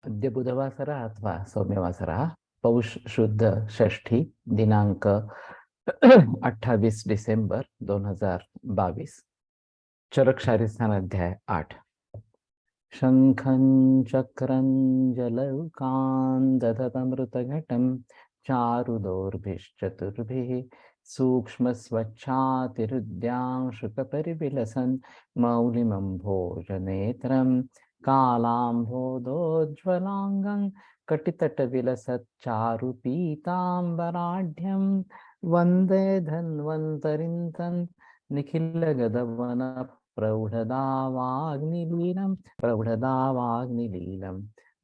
अद्य बुधवासरः अथवा सौम्यवासरः पौष शुद्ध षष्ठी दिनांक 28 डिसेंबर 2022 चरक शारीस्थान अध्याय 8 शंखं चक्रं जलौकान् दधतमृतघटं चारुदोर्भिश्चतुर्भिः सूक्ष्मस्वच्छातिरुद्यांशुकपरिविलसन् मौलिमम्भोजनेत्रं कालाम्भोदोज्ज्वलाङ्गं कटितटविलसच्चारुपीताम्बराढ्यं वन्दे धन्वन्तरिं तं निखिलगदवनप्रौढदावाग्निलीनं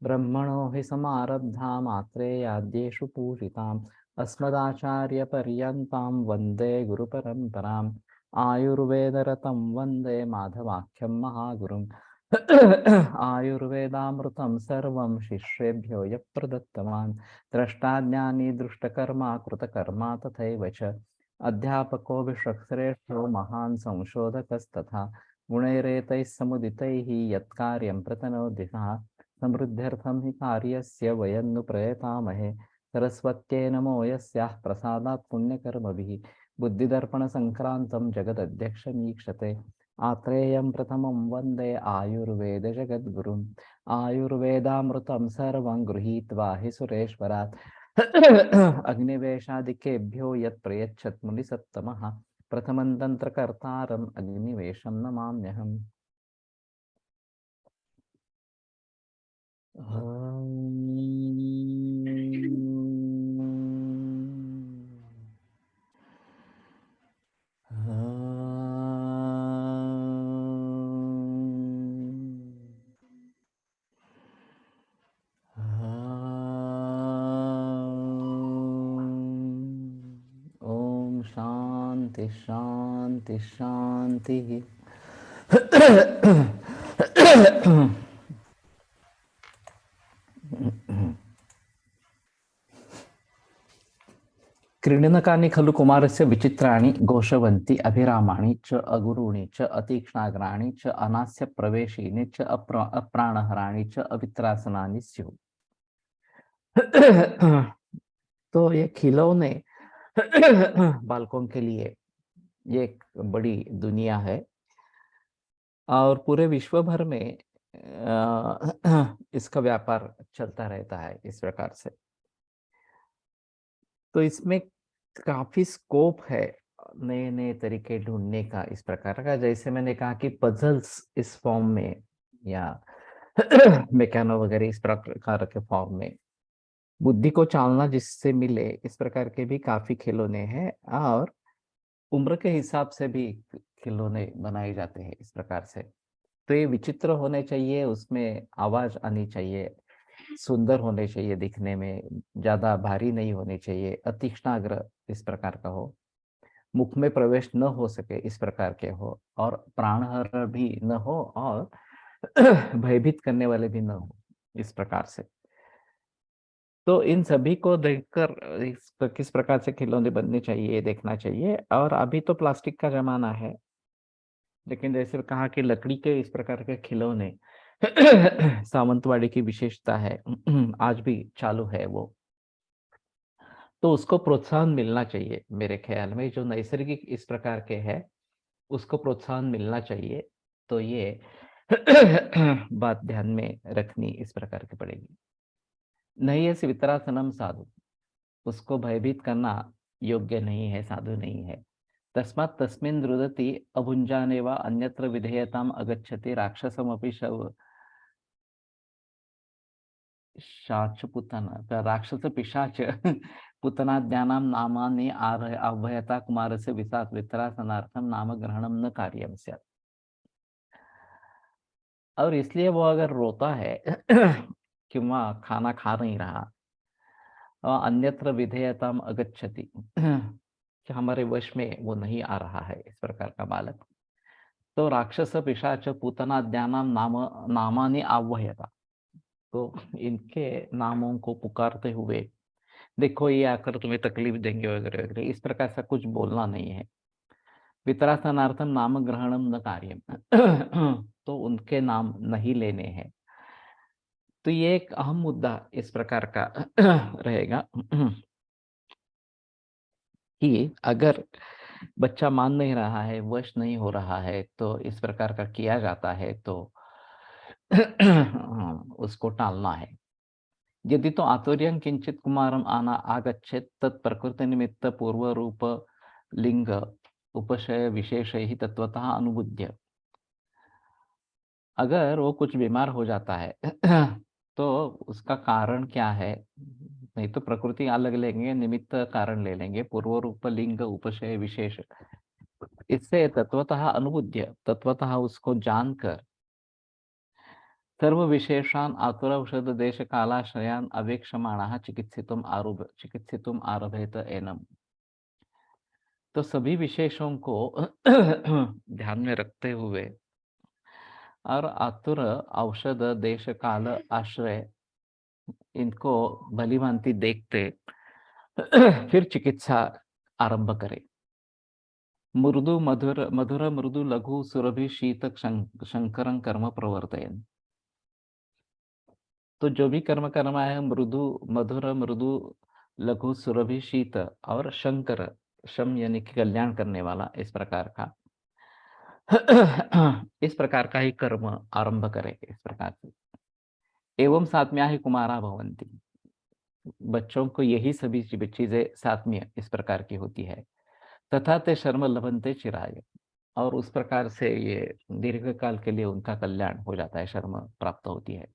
ब्रह्मणो हि समारब्धा मात्रेयाद्येषु पूजिताम् अस्मदाचार्यपर्यन्तां वन्दे गुरुपरम्पराम् आयुर्वेदरतं वन्दे माधवाख्यं महागुरुम् आयुर्वेदामृतं सर्वं शिष्येभ्यो यः प्रदत्तवान् द्रष्टाज्ञानी दृष्टकर्मा कृतकर्मा तथैव च अध्यापको विश्वश्रेष्ठो महान् संशोधकस्तथा गुणैरेतैः समुदितैः यत्कार्यं प्रतनोदितः समृद्ध्यर्थं हि कार्यस्य वयं नु प्रयतामहे सरस्वत्यै नमो यस्याः प्रसादात् पुण्यकर्मभिः बुद्धिदर्पणसङ्क्रान्तं जगदध्यक्षमीक्षते आत्रेयं प्रथमं वन्दे आयुर्वेदजगद्गुरुम् आयुर्वेदामृतं सर्वं गृहीत्वा हि सुरेश्वरात् अग्निवेशादिकेभ्यो यत् प्रयच्छत् मुनिसत्तमः प्रथमं तन्त्रकर्तारम् अग्निवेशं नमाम्यहम्। ओम शांति शांति शांति। क्रीडनकानि खलु कुमारस्य विचित्राणि घोषवन्ति अभिरामाणि च अगुरूणि च अतीक्ष्णाग्राणि च अनास्य प्रवेशीनि च अप्राणहराणि च अवित्रासनानि स्युः। तो ये खिलौने बालकों के लिए ये एक बड़ी दुनिया है और पूरे विश्व भर में इसका व्यापार चलता रहता है इस प्रकार से। तो इसमें काफी स्कोप है नए नए तरीके ढूंढने का इस प्रकार का। जैसे मैंने कहा कि पजल्स इस फॉर्म में या मैकेनो वगैरह इस प्रकार के फॉर्म में बुद्धि को चालना जिससे मिले इस प्रकार के भी काफी खिलौने हैं और उम्र के हिसाब से भी खिलौने बनाए जाते हैं इस प्रकार से। तो ये विचित्र होने चाहिए, उसमें आवाज आनी चाहिए, सुंदर होने चाहिए दिखने में, ज्यादा भारी नहीं होने चाहिए, अतीक्ष्णाग्र इस प्रकार का हो, मुख में प्रवेश न हो सके इस प्रकार के हो और प्राणहर भी न हो और भयभीत करने वाले भी न हो इस प्रकार से। तो इन सभी को देखकर किस प्रकार से खिलौने बनने चाहिए देखना चाहिए। और अभी तो प्लास्टिक का जमाना है, लेकिन जैसे कहा कि लकड़ी के इस प्रकार के खिलौने सावंतवाड़ी की विशेषता है, आज भी चालू है वो। तो उसको प्रोत्साहन मिलना चाहिए मेरे ख्याल में, जो नैसर्गिक इस प्रकार के है उसको प्रोत्साहन मिलना चाहिए। तो ये बात ध्यान में रखनी इस प्रकार की पड़ेगी। नहीं है वितरासनम साधु, उसको भयभीत करना योग्य नहीं है, साधु नहीं है। तस्मात् तस्मिन् रुदति अभुञ्जानेव अन्यत्र विधेयताम् अगच्छति राक्षसमपि शाचपुतना राक्षस पिशाच पुतनाद्यानां नामानि आह्वयता कुमारस्य वितरासनार्थं नाम ग्रहणं न कार्यं स्यात्। और इसलिए वो अगर रोता है किंवा खाना खा नहीं रहा, अन्यत्र विधेयताम अगच्छति कि हमारे वश में वो नहीं आ रहा है इस प्रकार का बालक, तो राक्षस पिशाच पूतनाद्यानाम नामानि आह्वयता, तो इनके नामों को पुकारते हुए देखो ये आकर तुम्हें तकलीफ देंगे वगैरह वगैरह इस प्रकार से कुछ बोलना नहीं है। वितरासनार्थम नाम ग्रहणम न कार्यम तो उनके नाम नहीं लेने हैं। तो ये एक अहम मुद्दा इस प्रकार का रहेगा कि अगर बच्चा मान नहीं रहा है, वश नहीं हो रहा है, तो इस प्रकार का किया जाता है तो उसको टालना है। यदि तो आतुर्यं किंचित कुमारम आना आगच्छेत तत् प्रकृतिनिमित्त पूर्वरूप लिंग उपशय विशेषैः तत्वतः अनुभुज्य। अगर वो कुछ बीमार हो जाता है तो उसका कारण क्या है? नहीं तो प्रकृति अलग लेंगे, निमित्त कारण ले लेंगे, पूर्व रूप लिंग उपशय विशेष। इससे तत्वतः अनुभुज्य, तत्वतः उसको जानकर सर्व विशेषान् आतुरौषध देश कालाश्रयान् अवेक्षमाणः चिकित्सितुम आरभेत एनम। तो सभी विशेषों को ध्यान में रखते हुए और आतुर औषध देश काल आश्रय इनको भलीभांति देखते फिर चिकित्सा आरंभ करें। मृदु मधुर मधुर मृदु लघु सुरभि शीत शंकरं कर्म प्रवर्तयन्। तो जो भी कर्म करना है, मृदु मधुर मृदु लघु सुरभि शीत और शंकर, शम यानी कि कल्याण करने वाला, इस प्रकार का इस प्रकार का ही कर्म आरंभ करे इस प्रकार से। एवं सात्म्या ही कुमारा भवंती। बच्चों को यही सभी चीजें सात्म्य इस प्रकार की होती है। तथा ते शर्म लभंते चिराय। और उस प्रकार से ये दीर्घ काल के लिए उनका कल्याण हो जाता है, शर्म प्राप्त होती है।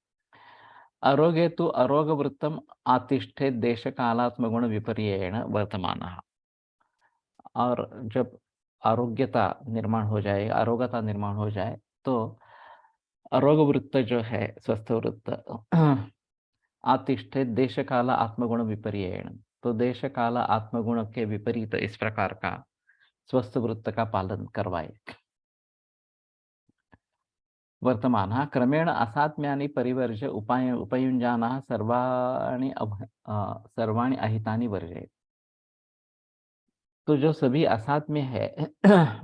आरोग्य तो अरोग वृत्तम आतिष्ठे देश कालात्म गुण विपर्ययेण वर्तमानः। और जब आरोग्यता निर्माण हो जाए, अरोगता निर्माण हो जाए, तो अरोग वृत्त जो है, स्वस्थ वृत्त आतिष्ठे देश काल आत्मगुण विपर्ययेण। तो देश काल आत्मगुण के विपरीत इस प्रकार का स्वस्थ वृत्त का पालन करवाए। वर्तमानः क्रमेण असात्म्यानि परिवर्ज्य उपयुञ्जानः सर्वाणि अहितानि वर्जयेत्। तो जो सभी असात्म्य है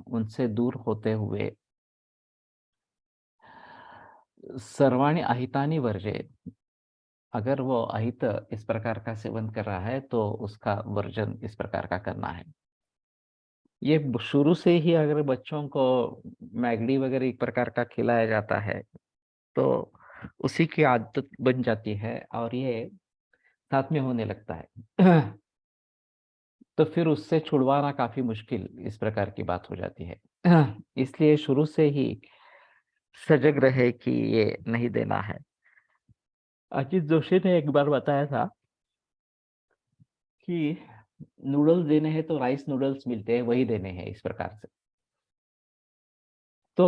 उनसे दूर होते हुए सर्वाणि अहितानि वर्जयेत्। अगर वो अहित इस प्रकार का सेवन कर रहा है तो उसका वर्जन इस प्रकार का करना है। ये शुरू से ही अगर बच्चों को मैगडी वगैरह एक प्रकार का खिलाया जाता है तो उसी की आदत बन जाती है और ये साथ में होने लगता है। तो फिर उससे छुड़वाना काफी मुश्किल इस प्रकार की बात हो जाती है। इसलिए शुरू से ही सजग रहे कि ये नहीं देना है। अजीत जोशी ने एक बार बताया था कि नूडल्स देने हैं तो राइस नूडल्स मिलते हैं, वही देने हैं इस प्रकार से। तो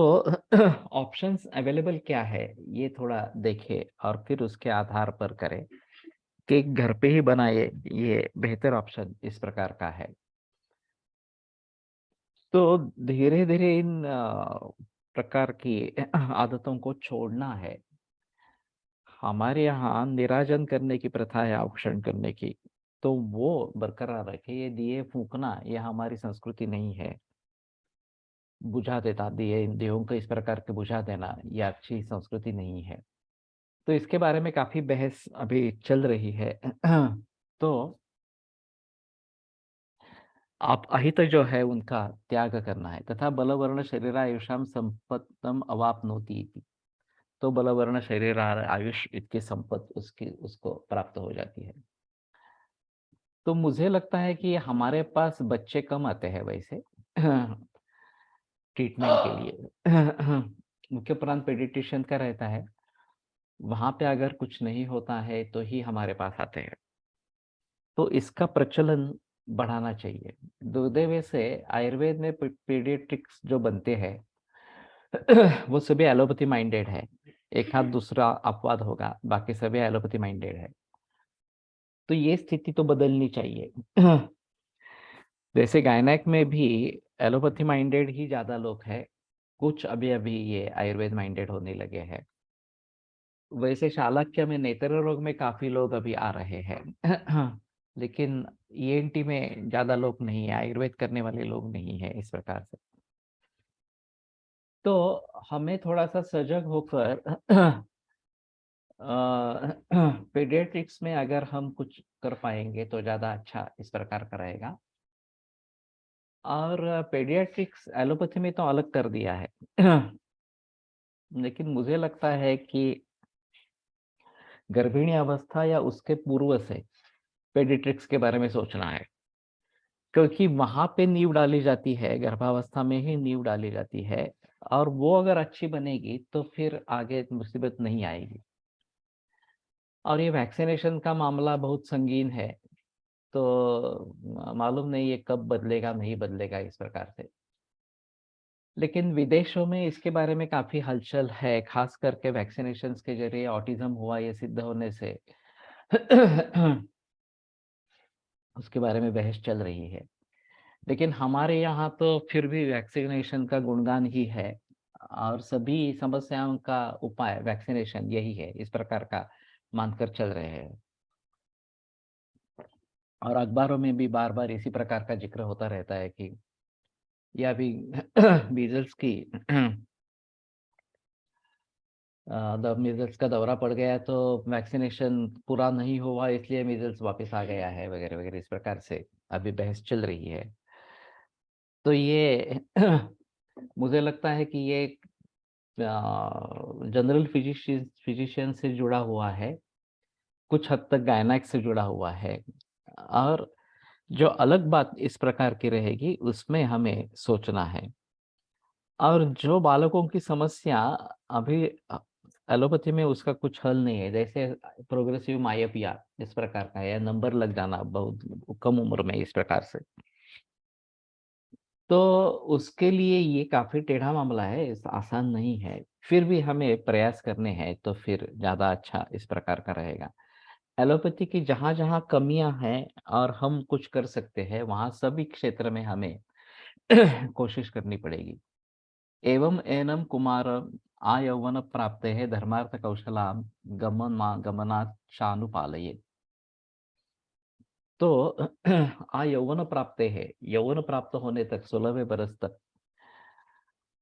ऑप्शंस अवेलेबल क्या है ये थोड़ा देखे और फिर उसके आधार पर करें कि घर पे ही बनाए, ये बेहतर ऑप्शन इस प्रकार का है। तो धीरे धीरे इन प्रकार की आदतों को छोड़ना है। हमारे यहाँ निराजन करने की प्रथा है, औक्षण करने की, तो वो बरकरार रखे। ये दिए फूकना ये हमारी संस्कृति नहीं है। बुझा देता दिए, दियों को इस प्रकार के बुझा देना ये अच्छी संस्कृति नहीं है। तो इसके बारे में काफी बहस अभी चल रही है। तो आप अहित जो है उनका त्याग करना है। तथा बलवर्ण शरीरायुषाम संपत्तम अवाप्नोति इति। तो बलवर्ण शरीर आयुष इतनी संपत्ति उसकी उसको प्राप्त हो जाती है। तो मुझे लगता है कि हमारे पास बच्चे कम आते हैं वैसे ट्रीटमेंट के लिए। मुख्य प्राण पेडिट्रिशियन का रहता है, वहां पे अगर कुछ नहीं होता है तो ही हमारे पास आते हैं। तो इसका प्रचलन बढ़ाना चाहिए। दुर्दैव से आयुर्वेद में पीडियाट्रिक्स जो बनते हैं वो सभी एलोपैथी माइंडेड है। एक हाथ दूसरा अपवाद होगा, बाकी सभी एलोपैथी माइंडेड है। तो ये स्थिति तो बदलनी चाहिए। जैसे गायनेक में भी एलोपैथी माइंडेड ही ज्यादा लोग हैं, कुछ अभी अभी ये आयुर्वेद माइंडेड होने लगे हैं। वैसे शालाक्य में नेत्र रोग में काफी लोग अभी आ रहे हैं। लेकिन ईएनटी में ज्यादा लोग नहीं है, आयुर्वेद करने वाले लोग नहीं है इस प्रकार से। तो हमें थोड़ा सा सजग होकर पीडियाट्रिक्स में अगर हम कुछ कर पाएंगे तो ज़्यादा अच्छा इस प्रकार का रहेगा। और पीडियाट्रिक्स एलोपैथी में तो अलग कर दिया है। लेकिन मुझे लगता है कि गर्भिणी अवस्था या उसके पूर्व से पीडियाट्रिक्स के बारे में सोचना है, क्योंकि वहां पे नींव डाली जाती है, गर्भावस्था में ही नींव डाली जाती है। और वो अगर अच्छी बनेगी तो फिर आगे मुसीबत नहीं आएगी। और ये वैक्सीनेशन का मामला बहुत संगीन है, तो मालूम नहीं ये कब बदलेगा नहीं बदलेगा इस प्रकार से। लेकिन विदेशों में इसके बारे में काफी हलचल है, खास करके वैक्सीनेशंस के जरिए ऑटिज्म हुआ ये सिद्ध होने से उसके बारे में बहस चल रही है। लेकिन हमारे यहाँ तो फिर भी वैक्सीनेशन का गुणगान ही है, और सभी समस्याओं का उपाय वैक्सीनेशन यही है, इस प्रकार का मानकर चल रहे हैं। और अखबारों में भी बार बार इसी प्रकार का जिक्र होता रहता है कि या अभी मीजल्स की मीजल्स का दौरा पड़ गया तो वैक्सीनेशन पूरा नहीं हुआ, इसलिए मीजल्स वापस आ गया है वगैरह वगैरह, इस प्रकार से अभी बहस चल रही है। तो ये मुझे लगता है कि ये जनरल फिजिशियन से जुड़ा हुआ है, कुछ हद तक गायनेक से जुड़ा हुआ है। और जो अलग बात इस प्रकार की रहेगी उसमें हमें सोचना है। और जो बालकों की समस्या अभी एलोपैथी में उसका कुछ हल नहीं है, जैसे प्रोग्रेसिव मायोपिया इस प्रकार का है, या नंबर लग जाना बहुत कम उम्र में इस प्रकार से, तो उसके लिए ये काफी टेढ़ा मामला है, आसान नहीं है। फिर भी हमें प्रयास करने हैं तो फिर ज्यादा अच्छा इस प्रकार का रहेगा। एलोपैथी की जहां जहां कमियां हैं और हम कुछ कर सकते हैं, वहां सभी क्षेत्र में हमें कोशिश करनी पड़ेगी। एवं एनम कुमारम आयौवन प्राप्तेः धर्मार्थ कौशलाम गमनात् चानुपालयेत्। तो यौवन प्राप्त है, यौवन प्राप्त होने तक 16वें बरस तक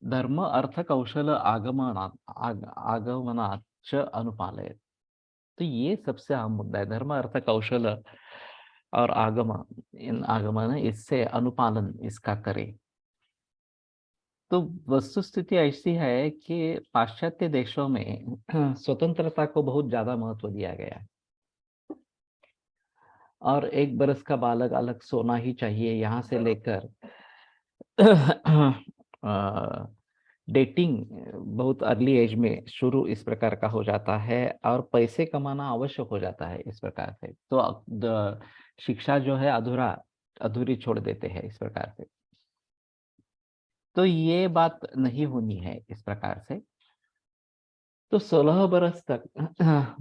धर्म अर्थ कौशल आगमनात् च अनुपालयेत्। तो ये सबसे अहम मुद्दा है, धर्म अर्थ कौशल और इन आगमन इससे अनुपालन इसका करे। तो वस्तुस्थिति ऐसी है कि पाश्चात्य देशों में स्वतंत्रता को बहुत ज्यादा महत्व दिया गया है, और 1 बरस का बालक अलग सोना ही चाहिए, यहाँ से लेकर डेटिंग बहुत अर्ली एज में शुरू इस प्रकार का हो जाता है, और पैसे कमाना आवश्यक हो जाता है इस प्रकार से। तो शिक्षा जो है अधूरी छोड़ देते हैं इस प्रकार से। तो ये बात नहीं होनी है इस प्रकार से। तो 16 बरस तक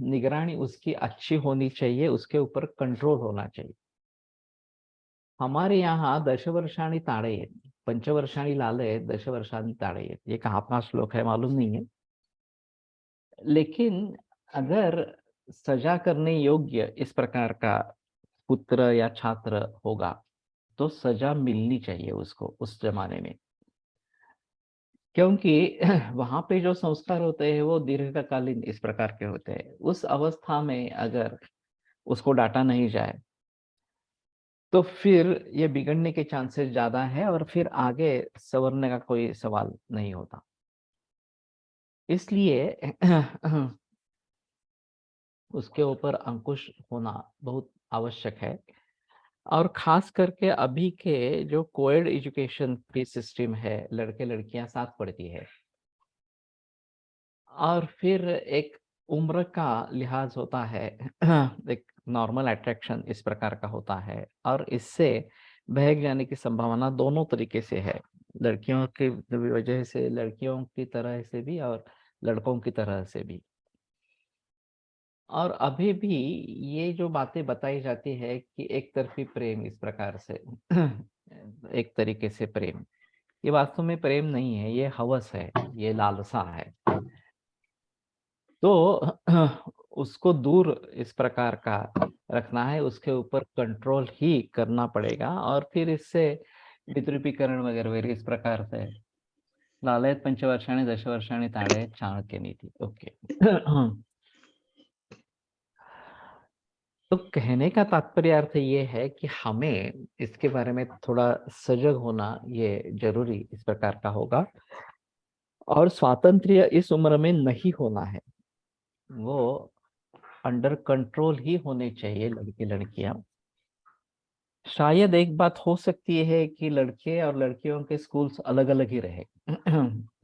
निगरानी उसकी अच्छी होनी चाहिए, उसके ऊपर कंट्रोल होना चाहिए। हमारे यहाँ दशवर्षाणि ताड़येत्, पंचवर्षाणि लालयेत्, दशवर्षाणि ताड़येत्, ये कहाँ का श्लोक है मालूम नहीं है। लेकिन अगर सजा करने योग्य इस प्रकार का पुत्र या छात्र होगा तो सजा मिलनी चाहिए उसको उस जमाने में, क्योंकि वहां पे जो संस्कार होते हैं वो दीर्घकालीन इस प्रकार के होते हैं। उस अवस्था में अगर उसको डांटा नहीं जाए तो फिर ये बिगड़ने के चांसेस ज्यादा है, और फिर आगे संवरने का कोई सवाल नहीं होता। इसलिए उसके ऊपर अंकुश होना बहुत आवश्यक है। और खास करके अभी के जो कोएड एजुकेशन की सिस्टम है, लड़के लड़कियां साथ पढ़ती है, और फिर एक उम्र का लिहाज होता है, एक नॉर्मल अट्रैक्शन इस प्रकार का होता है, और इससे बहक जाने की संभावना दोनों तरीके से है, लड़कियों की वजह से, लड़कियों की तरह से भी और लड़कों की तरह से भी। और अभी भी ये जो बातें बताई जाती है कि एक तरफी प्रेम इस प्रकार से एक तरीके से प्रेम, ये वास्तव में प्रेम नहीं है, ये हवस है, ये लालसा है। तो उसको दूर इस प्रकार का रखना है, उसके ऊपर कंट्रोल ही करना पड़ेगा। और फिर इससे विद्रुपीकरण वगैरह वगैरह इस प्रकार से लालयत पंचवर्षाणि दशवर्षाणि ताड़येत् चाणक्य नीति। ओके। तो कहने का तात्पर्य अर्थ ये है कि हमें इसके बारे में थोड़ा सजग होना ये ज़रूरी इस प्रकार का होगा और स्वातंत्र्य इस उम्र में नहीं होना है। वो अंडर कंट्रोल ही होने चाहिए लड़के-लड़कियाँ। शायद एक बात हो सकती है कि लड़के और लड़कियों के स्कूल्स अलग-अलग ही रहे।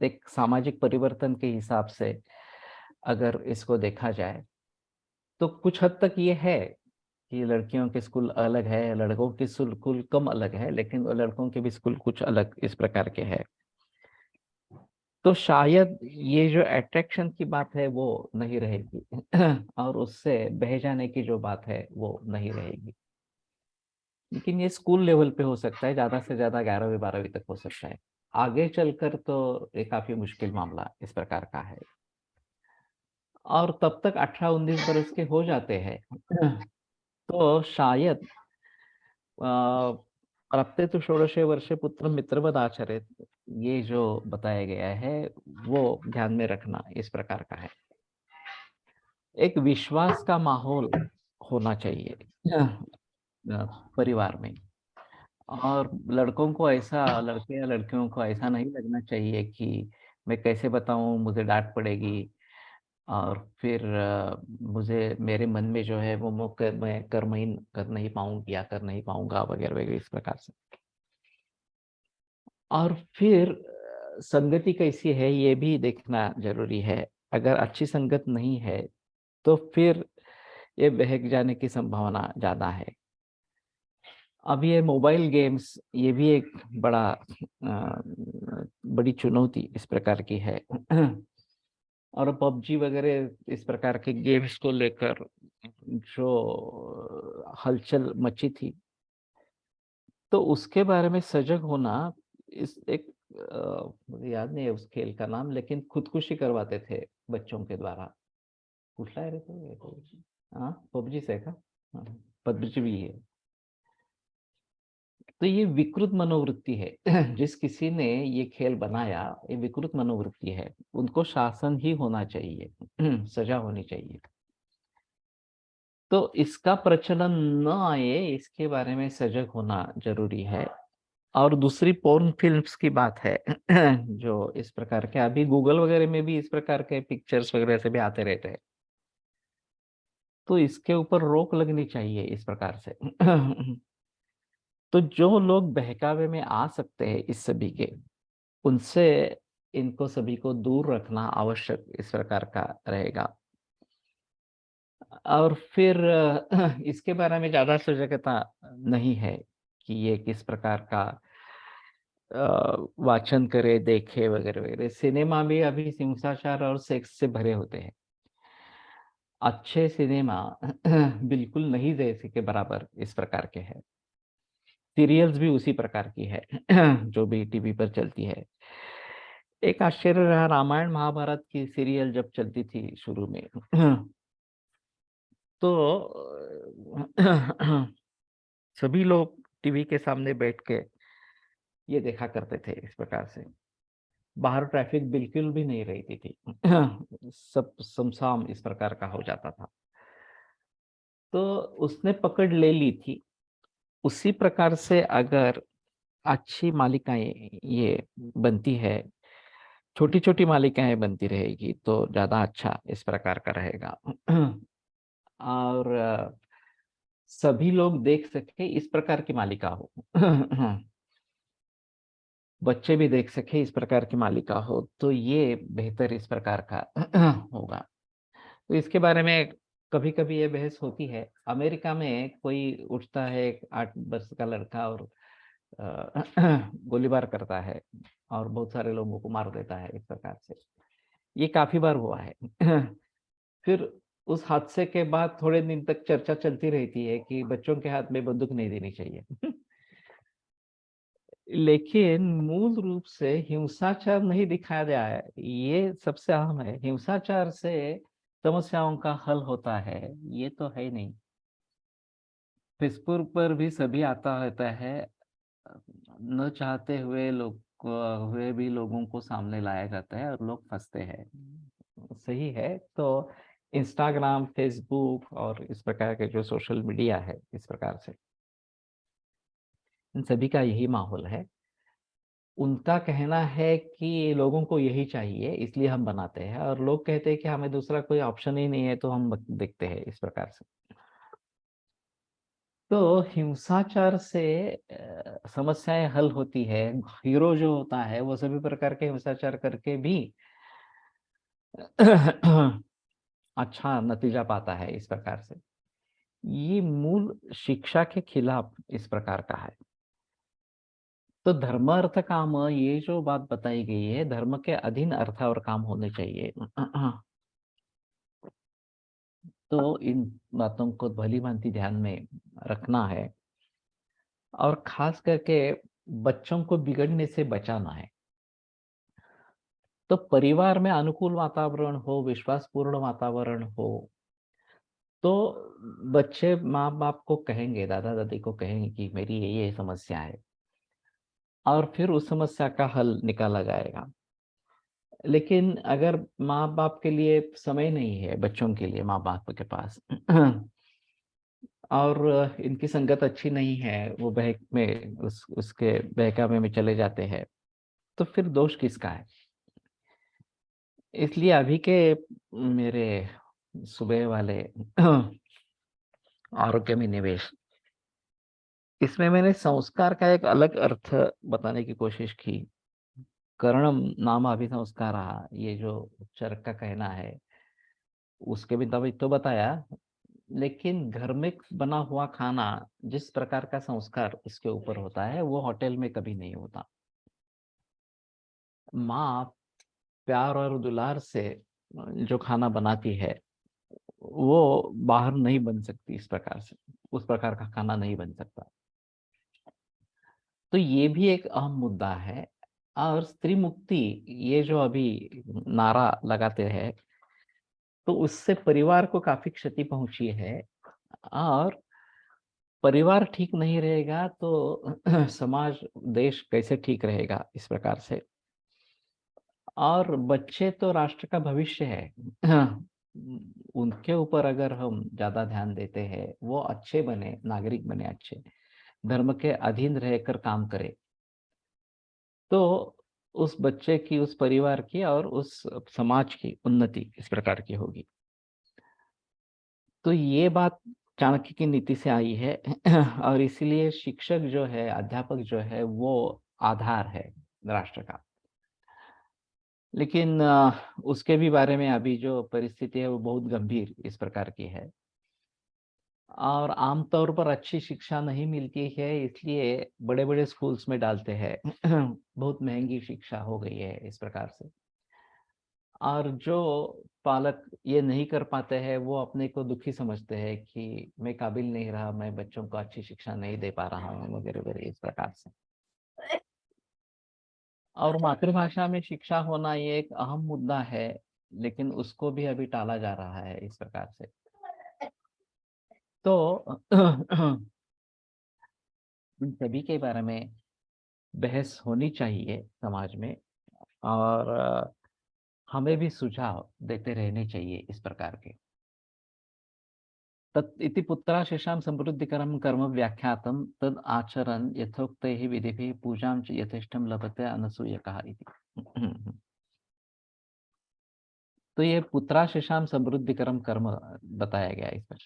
एक सामाजिक परिवर्तन के हिसाब से अगर इसको देखा जाए, तो कुछ हद तक ये है कि लड़कियों के स्कूल अलग है, लड़कों के स्कूल कम अलग है, लेकिन लड़कों के भी स्कूल कुछ अलग इस प्रकार के हैं। तो शायद ये जो अट्रैक्शन की बात है वो नहीं रहेगी और उससे बह जाने की जो बात है वो नहीं रहेगी। लेकिन ये स्कूल लेवल पे हो सकता है, ज़्यादा से ज़्यादा 11वीं-12वीं तक हो सकता है। आगे चलकर तो ये काफ़ी मुश्किल मामला इस प्रकार का है और तब तक 18-19 बरस के हो जाते हैं, तो शायद प्राप्ते तु षोडशे वर्षे पुत्रं मित्रवत् आचरेत्, ये जो बताया गया है, वो ध्यान में रखना इस प्रकार का है। एक विश्वास का माहौल होना चाहिए अ, परिवार में और लड़कों को ऐसा लड़के या लड़कियों को ऐसा नहीं लगना चाहिए कि मैं कैसे बताऊँ, मुझे डाँट पड़ेगी और फिर मुझे मेरे मन में जो है वो मैं कर नहीं पाऊँगी या कर नहीं पाऊँगा वगैरह-वगैरह इस प्रकार से। और फिर संगति कैसी है ये भी देखना ज़रूरी है। अगर अच्छी संगत नहीं है, तो फिर ये बहक जाने की संभावना ज़्यादा है। अब ये मोबाइल गेम्स ये भी एक बड़ी चुनौती इस प्रकार की है। और पबजी वगैरह इस प्रकार के गेम्स को लेकर जो हलचल मची थी, तो उसके बारे में सजग होना इस एक मुझे याद नहीं है उस खेल का नाम लेकिन खुदकुशी करवाते थे बच्चों के द्वारा। कुठला आहे रे तो? हाँ, पबजीच आहे का? हाँ, पबजी भी है। तो ये विकृत मनोवृत्ति है। जिस किसी ने ये खेल बनाया, ये विकृत मनोवृत्ति है। उनको शासन ही होना चाहिए, सज़ा होनी चाहिए। तो इसका प्रचलन न आए, इसके बारे में सजग होना ज़रूरी है। और दूसरी पोर्न फ़िल्म्स की बात है, जो इस प्रकार के अभी गूगल वगैरह में भी इस प्रकार के पिक्चर्स वगैरह से भी आते रहते हैं। तो इसके ऊपर रोक लगनी चाहिए इस प्रकार से। तो जो लोग बहकावे में आ सकते हैं इस सभी के, उनसे इनको सभी को दूर रखना आवश्यक इस प्रकार का रहेगा। और फिर इसके बारे में ज़्यादा सजगता नहीं है कि ये किस प्रकार का वाचन करे, देखे वगैरह-वगैरह। सिनेमा भी अभी हिंसाचार और सेक्स से भरे होते हैं। अच्छे सिनेमा बिल्कुल नहीं जैसे के बराबर इस प्रकार के हैं। सीरियल्स भी उसी प्रकार की है, जो भी टीवी पर चलती है। एक आश्चर्य रहा रामायण महाभारत की सीरियल जब चलती थी शुरू में, तो सभी लोग टीवी के सामने बैठ के ये देखा करते थे इस प्रकार से। बाहर ट्रैफिक बिल्कुल भी नहीं रहती थी। सब सुमसाम इस प्रकार का हो जाता था। तो उसने पकड़ ले ली थी। उसी प्रकार से अगर अच्छी मालिकाएँ ये बनती है, छोटी-छोटी मालिकाएँ बनती रहेगी तो ज़्यादा अच्छा इस प्रकार का रहेगा। और सभी लोग देख सकें इस प्रकार की मालिका हो। बच्चे भी देख सकें इस प्रकार की मालिका हो, तो ये बेहतर इस प्रकार का होगा। तो इसके बारे में कभी-कभी ये बहस होती है। अमेरिका में कोई उठता है एक 8 वर्ष का लड़का और अ, गोलीबार करता है और बहुत सारे लोगों को मार देता है इस प्रकार से। ये काफ़ी बार हुआ है। फिर उस हादसे के बाद थोड़े दिन तक चर्चा चलती रहती है कि बच्चों के हाथ में बंदूक नहीं देनी चाहिए। लेकिन मूल रूप से हिंसाचार नहीं दिखाया गया है, ये सबसे अहम है। हिंसाचार से समस्याओं का हल होता है, ये तो है ही नहीं। फेसबुक पर भी सभी आता रहता है, न चाहते हुए भी लोगों को सामने लाया जाता है और लोग फँसते हैं। सही है, तो इंस्टाग्राम, फेसबुक और इस प्रकार के जो सोशल मीडिया है, इस प्रकार से, इन सभी का यही माहौल है। उनका कहना है कि लोगों को यही चाहिए इसलिए हम बनाते हैं, और लोग कहते हैं कि हमें दूसरा कोई ऑप्शन ही नहीं है तो हम देखते हैं, इस प्रकार से। तो हिंसाचार से समस्याएं हल होती है। हीरो जो होता है वो सभी प्रकार के हिंसाचार करके भी अच्छा नतीजा पाता है, इस प्रकार से। ये मूल शिक्षा के खिलाफ इस प्रकार का है। तो धर्म अर्थ काम, ये जो बात बताई गई है, धर्म के अधीन अर्थ और काम होने चाहिए। तो इन बातों को भली भांति ध्यान में रखना है, और खास करके बच्चों को बिगड़ने से बचाना है। तो परिवार में अनुकूल वातावरण हो, विश्वासपूर्ण वातावरण हो, तो बच्चे माँ बाप को कहेंगे, दादा दादी को कहेंगे कि मेरी ये समस्या है, और फिर उस समस्या का हल निकाला जाएगा। लेकिन अगर माँ बाप के लिए समय नहीं है, बच्चों के लिए माँ बाप के पास, और इनकी संगत अच्छी नहीं है, वो बहक में उसके बहकावे में चले जाते हैं, तो फिर दोष किसका है? इसलिए अभी के मेरे सुबह वाले आरोग्य में निवेश, इसमें मैंने संस्कार का एक अलग अर्थ बताने की कोशिश की। कर्णम नाम अभिसंस्कार, ये जो चरक का कहना है, उसके भी तभी तो बताया। लेकिन घर में बना हुआ खाना, जिस प्रकार का संस्कार इसके ऊपर होता है, वो होटल में कभी नहीं होता। माँ प्यार और दुलार से जो खाना बनाती है, वो बाहर नहीं बन सकती, इस प्रकार से उस प्रकार का खाना नहीं बन सकता। तो ये भी एक अहम मुद्दा है। और स्त्री मुक्ति, ये जो अभी नारा लगाते हैं, तो उससे परिवार को काफी क्षति पहुंची है। और परिवार ठीक नहीं रहेगा तो समाज, देश कैसे ठीक रहेगा, इस प्रकार से। और बच्चे तो राष्ट्र का भविष्य है। उनके ऊपर अगर हम ज्यादा ध्यान देते हैं, वो अच्छे बने, नागरिक बने, अच्छे धर्म के अधीन रहकर काम करे, तो उस बच्चे की, उस परिवार की और उस समाज की उन्नति इस प्रकार की होगी। तो ये बात चाणक्य की नीति से आई है। और इसीलिए शिक्षक जो है, अध्यापक जो है, वो आधार है राष्ट्र का। लेकिन उसके भी बारे में अभी जो परिस्थिति है वो बहुत गंभीर इस प्रकार की है, और आमतौर पर अच्छी शिक्षा नहीं मिलती है, इसलिए बड़े बड़े स्कूल्स में डालते हैं। बहुत महंगी शिक्षा हो गई है, इस प्रकार से। और जो पालक ये नहीं कर पाते हैं, वो अपने को दुखी समझते हैं कि मैं काबिल नहीं रहा, मैं बच्चों को अच्छी शिक्षा नहीं दे पा रहा हूँ, वगैरह वगैरह, इस प्रकार से। और मातृभाषा में शिक्षा होना ये एक अहम मुद्दा है, लेकिन उसको भी अभी टाला जा रहा है, इस प्रकार से। तो इन सभी के बारे में बहस होनी चाहिए समाज में, और हमें भी सुझाव देते रहने चाहिए, इस प्रकार के। तत् इति पुत्रा शेषां समृद्धिकरं कर्म व्याख्यातं तद आचरन् यथोक्तैः विधिभिः पूजां च यथेष्टं लभते अनसूयकः इति। तो ये पुत्रा शेषां समृद्धिकरम कर्म बताया गया इसमें।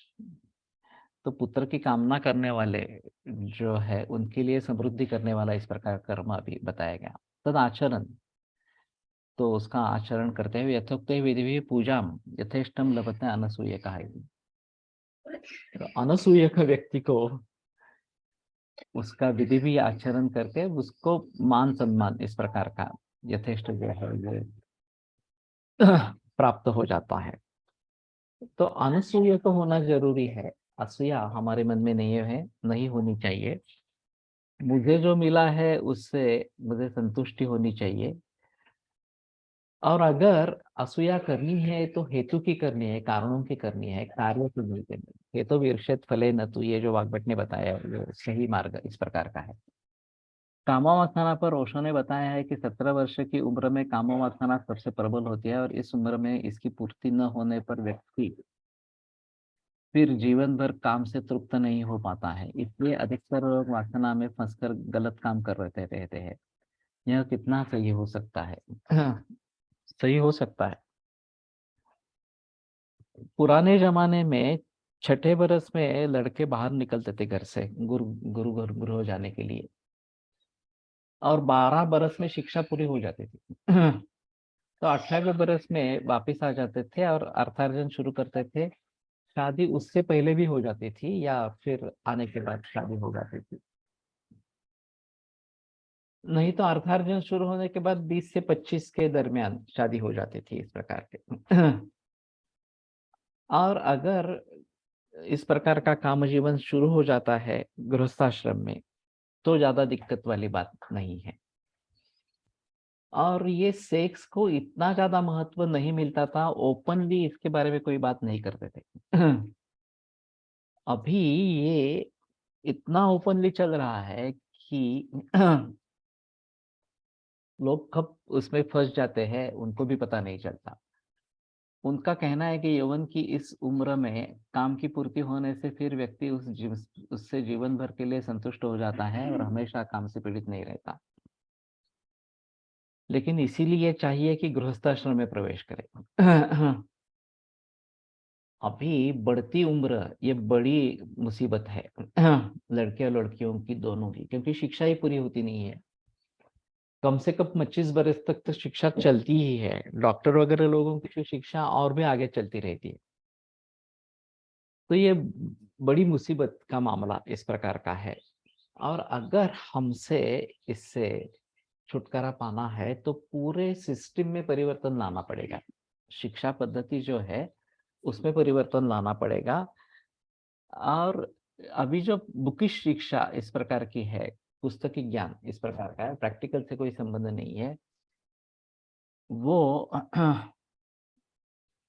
तो पुत्र की कामना करने वाले जो है, उनके लिए समृद्धि करने वाला इस प्रकार कर्म अभी बताया गया। तद आचरण, तो उसका आचरण करते हुए यथोक्त विधि भी पूजा यथेष्टम लभते अनसूय कहा। तो अनसूय का व्यक्ति को उसका विधि भी आचरण करके उसको मान सम्मान इस प्रकार का यथेष्ट जो है वो प्राप्त हो जाता है। तो अनसूय तो होना जरूरी है। असूया हमारे मन में नहीं है, नहीं होनी चाहिए। मुझे जो मिला है उससे मुझे संतुष्टि होनी चाहिए। और अगर असूया करनी है तो हेतु की करनी है, कारणों की करनी है, कार्य की नहीं करनी। हेतु विरक्षित फले न, तो ये जो वाग्भट ने बताया वो सही मार्ग इस प्रकार का है। कामोवासना पर ओशो ने बताया है कि 17 वर्ष की उम्र में कामोवासना सबसे प्रबल होती है और इस उम्र में इसकी पूर्ति न होने पर व्यक्ति फिर जीवन भर काम से तृप्त नहीं हो पाता है। इसलिए अधिकतर लोग वासना में फंसकर गलत काम कर रहते हैं। यह कितना सही हो सकता है? सही हो सकता है। पुराने जमाने में छठे बरस में लड़के बाहर निकलते थे घर से गुरु जाने के लिए, और 12 बरस में शिक्षा पूरी हो जाती थी। तो 18वें बरस में वापिस आ जाते थे और अर्थार्जन शुरू करते थे। शादी उससे पहले भी हो जाती थी या फिर आने के बाद शादी हो जाती थी। नहीं तो अर्थार्जन शुरू होने के बाद 20 से 25 के दरमियान शादी हो जाती थी, इस प्रकार के। और अगर इस प्रकार का काम जीवन शुरू हो जाता है गृहस्थाश्रम में, तो ज्यादा दिक्कत वाली बात नहीं है। और ये सेक्स को इतना ज्यादा महत्व नहीं मिलता था, ओपनली इसके बारे में कोई बात नहीं करते थे। अभी ये इतना ओपनली चल रहा है कि लोग कब उसमें फंस जाते हैं उनको भी पता नहीं चलता। उनका कहना है कि यौवन की इस उम्र में काम की पूर्ति होने से फिर व्यक्ति उससे जीवन भर के लिए संतुष्ट हो जाता है और हमेशा काम से पीड़ित नहीं रहता। लेकिन इसीलिए चाहिए कि गृहस्थाश्रम में प्रवेश करें। अभी बढ़ती उम्र ये बड़ी मुसीबत है। लड़के और लड़कियों की दोनों की, क्योंकि शिक्षा ही पूरी होती नहीं है। कम से कम 25 बरस तक तो शिक्षा चलती ही है। डॉक्टर वगैरह लोगों की जो शिक्षा और भी आगे चलती रहती है। तो ये बड़ी मुसीबत का मामला इस प्रकार का है। और अगर हमसे इससे छुटकारा पाना है तो पूरे सिस्टम में परिवर्तन लाना पड़ेगा। शिक्षा पद्धति जो है उसमें परिवर्तन लाना पड़ेगा। और अभी जो बुकिश शिक्षा इस प्रकार की है, पुस्तकी ज्ञान इस प्रकार का है, प्रैक्टिकल से कोई संबंध नहीं है, वो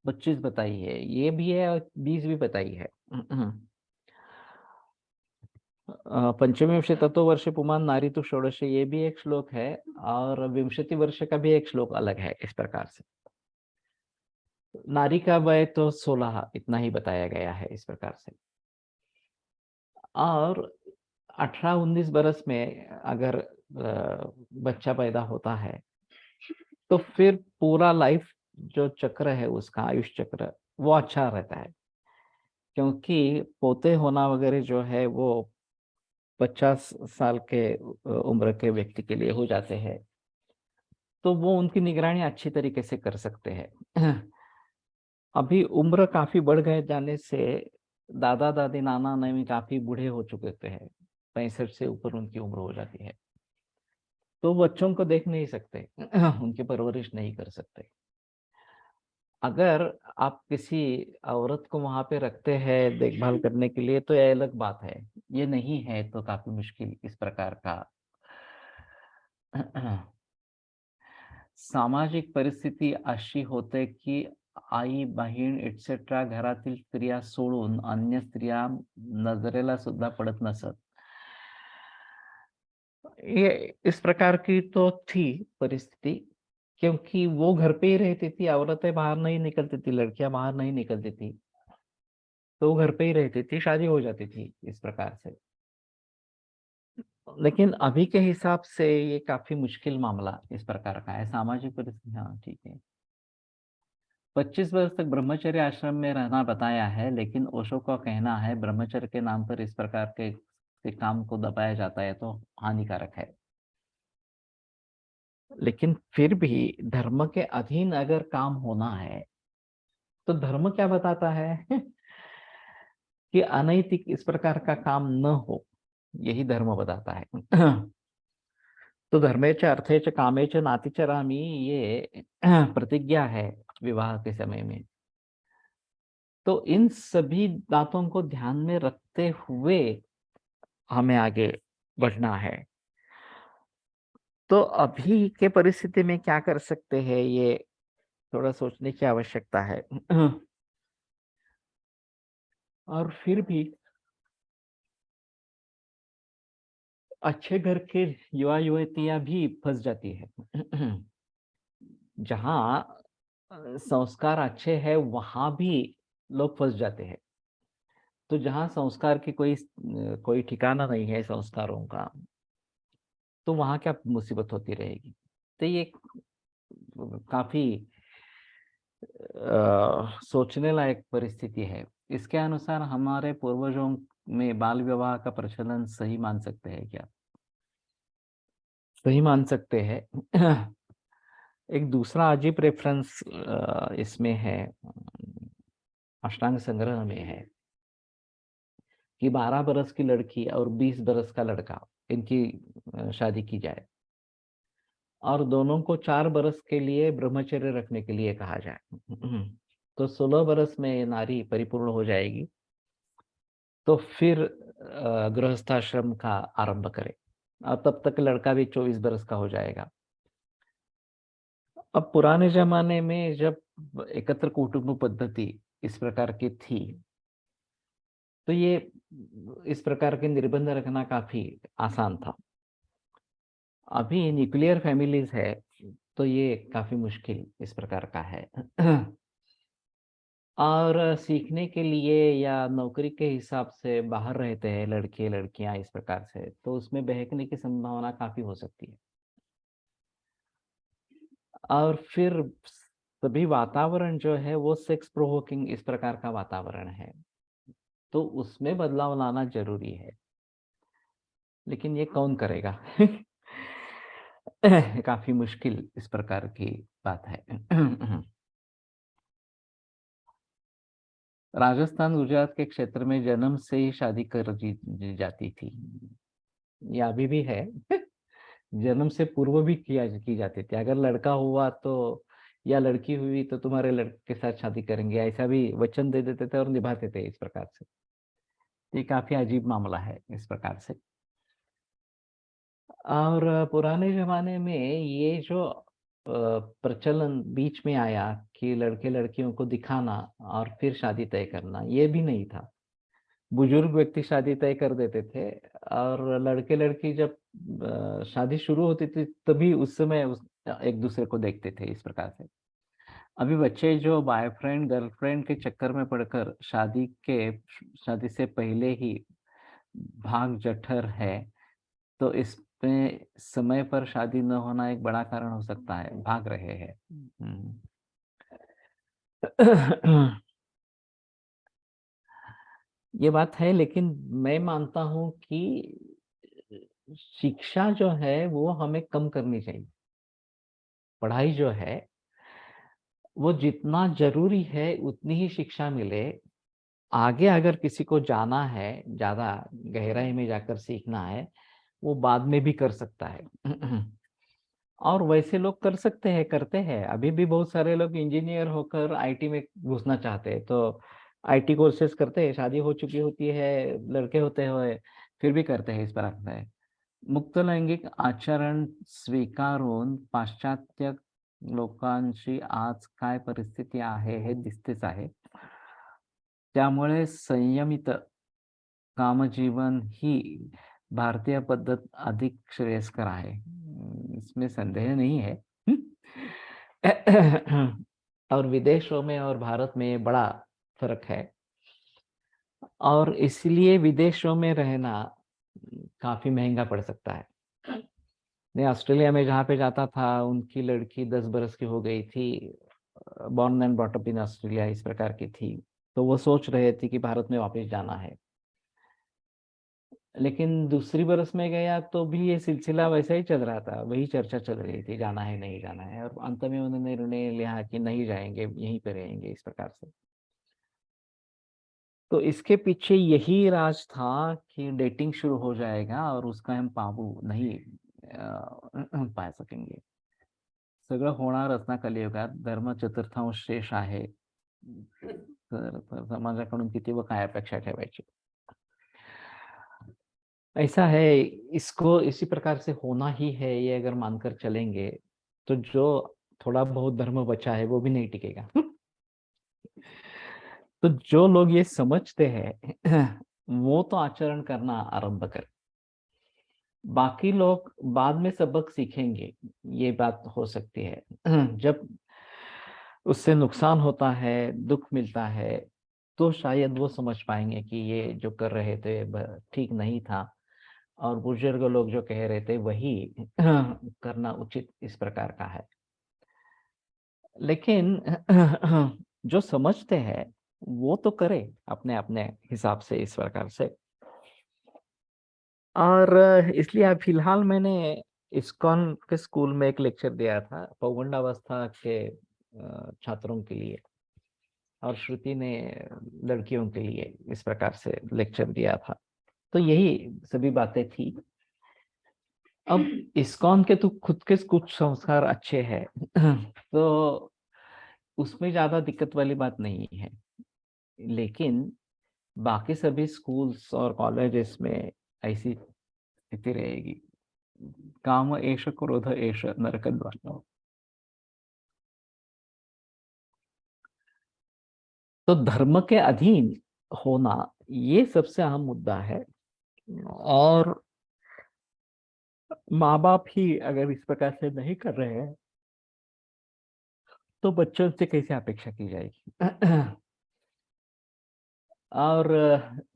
25 बताई है, ये भी है और 20 भी बताई है। पंचविंशे तत्ववर्षे पुमान् नारीतु षोडशे, ये भी एक श्लोक है। और विंशति वर्ष का भी एक श्लोक अलग है इस प्रकार से। नारी का वय तो 16 इतना ही बताया गया है इस प्रकार से। और 18-19 बरस में अगर बच्चा पैदा होता है तो फिर पूरा लाइफ जो चक्र है उसका आयुष चक्र वो अच्छा रहता है। क्योंकि पोते होना वगैरह जो है वो 50 साल के उम्र के व्यक्ति के लिए हो जाते हैं, तो वो उनकी निगरानी अच्छी तरीके से कर सकते हैं। अभी उम्र काफी बढ़ गए जाने से दादा दादी नाना नानी काफी बूढ़े हो चुके हैं, 65 से ऊपर उनकी उम्र हो जाती है। तो बच्चों को देख नहीं सकते, उनकी परवरिश नहीं कर सकते। अगर आप किसी औरत को वहां पे रखते हैं देखभाल करने के लिए तो यह अलग बात है। ये नहीं है तो काफी मुश्किल इस प्रकार का। सामाजिक परिस्थिती अशी होते की आई बहीण एटसेट्रा घरातील स्त्रिया सोडून अन्य स्त्रिया नजरेला सुद्धा पडत नसत। ये इस प्रकार की तो थी परिस्थिति, क्योंकि वो घर पे ही रहती थी, औरतें बाहर नहीं निकलती थी, लड़कियां बाहर नहीं निकलती थी, तो वो घर पे ही रहती थी, शादी हो जाती थी इस प्रकार से। लेकिन अभी के हिसाब से ये काफी मुश्किल मामला इस प्रकार का है, सामाजिक परिस्थिति। हाँ ठीक है। 25 वर्ष तक ब्रह्मचर्य आश्रम में रहना बताया है, लेकिन ओशो का कहना है ब्रह्मचर्य के नाम पर इस प्रकार के काम को दबाया जाता है तो हानिकारक है। लेकिन फिर भी धर्म के अधीन अगर काम होना है तो धर्म क्या बताता है? कि अनैतिक इस प्रकार का काम न हो, यही धर्म बताता है। तो धर्मेच अर्थेच कामेच नातिचरामी, ये प्रतिज्ञा है विवाह के समय में। तो इन सभी बातों को ध्यान में रखते हुए हमें आगे बढ़ना है। तो अभी के परिस्थिति में क्या कर सकते हैं, ये थोड़ा सोचने की आवश्यकता है। और फिर भी अच्छे घर के युवा युवतियां भी फंस जाती है। जहाँ संस्कार अच्छे हैं वहां भी लोग फंस जाते हैं। तो जहाँ संस्कार की कोई ठिकाना नहीं है संस्कारों का, तो वहां क्या मुसीबत होती रहेगी। तो ये काफी सोचने लायक परिस्थिति है। इसके अनुसार हमारे पूर्वजों में बाल विवाह का प्रचलन सही मान सकते हैं क्या? सही मान सकते हैं। एक दूसरा अजीब रेफरेंस इसमें है, अष्टांग संग्रह में है कि 12 बरस की लड़की और 20 बरस का लड़का, इनकी शादी की जाए और दोनों को 4 बरस के लिए ब्रह्मचर्य रखने के लिए कहा जाए। तो 16 बरस में नारी परिपूर्ण हो जाएगी, तो फिर गृहस्थाश्रम का आरंभ करे और तब तक लड़का भी 24 बरस का हो जाएगा। अब पुराने जमाने में जब एकत्र कुटुंब पद्धति इस प्रकार की थी, तो ये इस प्रकार के निर्बंध रखना काफी आसान था। अभी न्यूक्लियर फैमिलीज है, तो ये काफी मुश्किल इस प्रकार का है। और सीखने के लिए या नौकरी के हिसाब से बाहर रहते हैं लड़के लड़कियां इस प्रकार से, तो उसमें बहकने की संभावना काफी हो सकती है। और फिर सभी वातावरण जो है वो सेक्स प्रोवोकिंग इस प्रकार का वातावरण है, तो उसमें बदलाव लाना जरूरी है। लेकिन ये कौन करेगा? काफी मुश्किल इस प्रकार की बात है। राजस्थान गुजरात के क्षेत्र में जन्म से ही शादी कर दी जाती थी, या अभी भी है। जन्म से पूर्व भी की जाती थी। अगर लड़का हुआ तो या लड़की हुई तो तुम्हारे लड़के के साथ शादी करेंगे, ऐसा भी वचन दे देते थे और निभाते थे इस प्रकार से। ये काफी अजीब मामला है इस प्रकार से। और पुराने जमाने में ये जो प्रचलन बीच में आया कि लड़के लड़कियों को दिखाना और फिर शादी तय करना, ये भी नहीं था। बुजुर्ग व्यक्ति शादी तय कर देते थे और लड़के लड़की जब शादी शुरू होती थी तभी उस समय एक दूसरे को देखते थे इस प्रकार से। अभी बच्चे जो बॉयफ्रेंड गर्लफ्रेंड के चक्कर में पड़कर शादी से पहले ही भाग जठर है, तो इसमें समय पर शादी न होना एक बड़ा कारण हो सकता है, भाग रहे हैं। ये बात है, लेकिन मैं मानता हूं कि शिक्षा जो है वो हमें कम करनी चाहिए। पढ़ाई जो है वो जितना जरूरी है उतनी ही शिक्षा मिले। आगे अगर किसी को जाना है, ज्यादा गहराई में जाकर सीखना है, वो बाद में भी कर सकता है। और वैसे लोग कर सकते हैं, करते हैं। अभी भी बहुत सारे लोग इंजीनियर होकर आईटी में घुसना चाहते हैं, तो आईटी कोर्सेज करते हैं, शादी हो चुकी होती है, लड़के होते हुए फिर भी करते हैं इस पर रखते हैं। मुक्त लैंगिक आचरण स्वीकारून पाश्चात्य लोकांची आज काय परिस्थिती आहे हे दिसतेच आहे। त्यामुळे संयमित कामजीवन ही भारतीय पद्धत अधिक श्रेयस्कर आहे। इसमें संदेह नहीं है। और विदेशों में और भारत में बड़ा फर्क है, और इसलिए विदेशों में रहना काफी महंगा पड़ सकता है। मैं ऑस्ट्रेलिया में जहाँ पे जाता था, उनकी लड़की 10 बरस की हो गई थी, born and brought up in Australia इस प्रकार की थी। तो वो सोच रहे थे कि भारत में वापस जाना है। लेकिन दूसरी बरस में गया तो भी ये सिलसिला वैसा ही चल रहा था, वही चर्चा चल रही थी, जाना है नहीं जाना है, और अंत में उन्होंने निर्णय लिया कि नहीं जाएंगे, यहीं पे रहेंगे इस प्रकार से। तो इसके पीछे यही राज था कि डेटिंग शुरू हो जाएगा और उसका हम काबू नहीं पा सकेंगे। सगळं होणारच ना कलियुगात, धर्म चतुर्थांश शेष आहे, तर समाजाकडून किती व काय अपेक्षा ठेवायची। ऐसा है, इसको इसी प्रकार से होना ही है, ये अगर मानकर चलेंगे तो जो थोड़ा बहुत धर्म बचा है वो भी नहीं टिकेगा। तो जो लोग ये समझते हैं वो तो आचरण करना आरंभ करें। बाकी लोग बाद में सबक सीखेंगे, ये बात हो सकती है। जब उससे नुकसान होता है, दुख मिलता है, तो शायद वो समझ पाएंगे कि ये जो कर रहे थे ठीक नहीं था, और बुजुर्ग लोग जो कह रहे थे वही करना उचित इस प्रकार का है। लेकिन जो समझते हैं वो तो करे अपने अपने हिसाब से इस प्रकार से। और इसलिए अब फिलहाल मैंने इस्कॉन के स्कूल में एक लेक्चर दिया था पौगंडावस्था के छात्रों के लिए, और श्रुति ने लड़कियों के लिए इस प्रकार से लेक्चर दिया था। तो यही सभी बातें थी। अब इस्कॉन के तो खुद के कुछ संस्कार अच्छे हैं तो उसमें ज्यादा दिक्कत वाली बात नहीं है। लेकिन बाकी सभी स्कूल्स और कॉलेजेस में ऐसी स्थिति रहेगी, काम एष क्रोध एष नरकद्वार। तो धर्म के अधीन होना ये सबसे अहम मुद्दा है। और माँ बाप ही अगर इस प्रकार से नहीं कर रहे हैं तो बच्चों से कैसे अपेक्षा की जाएगी। और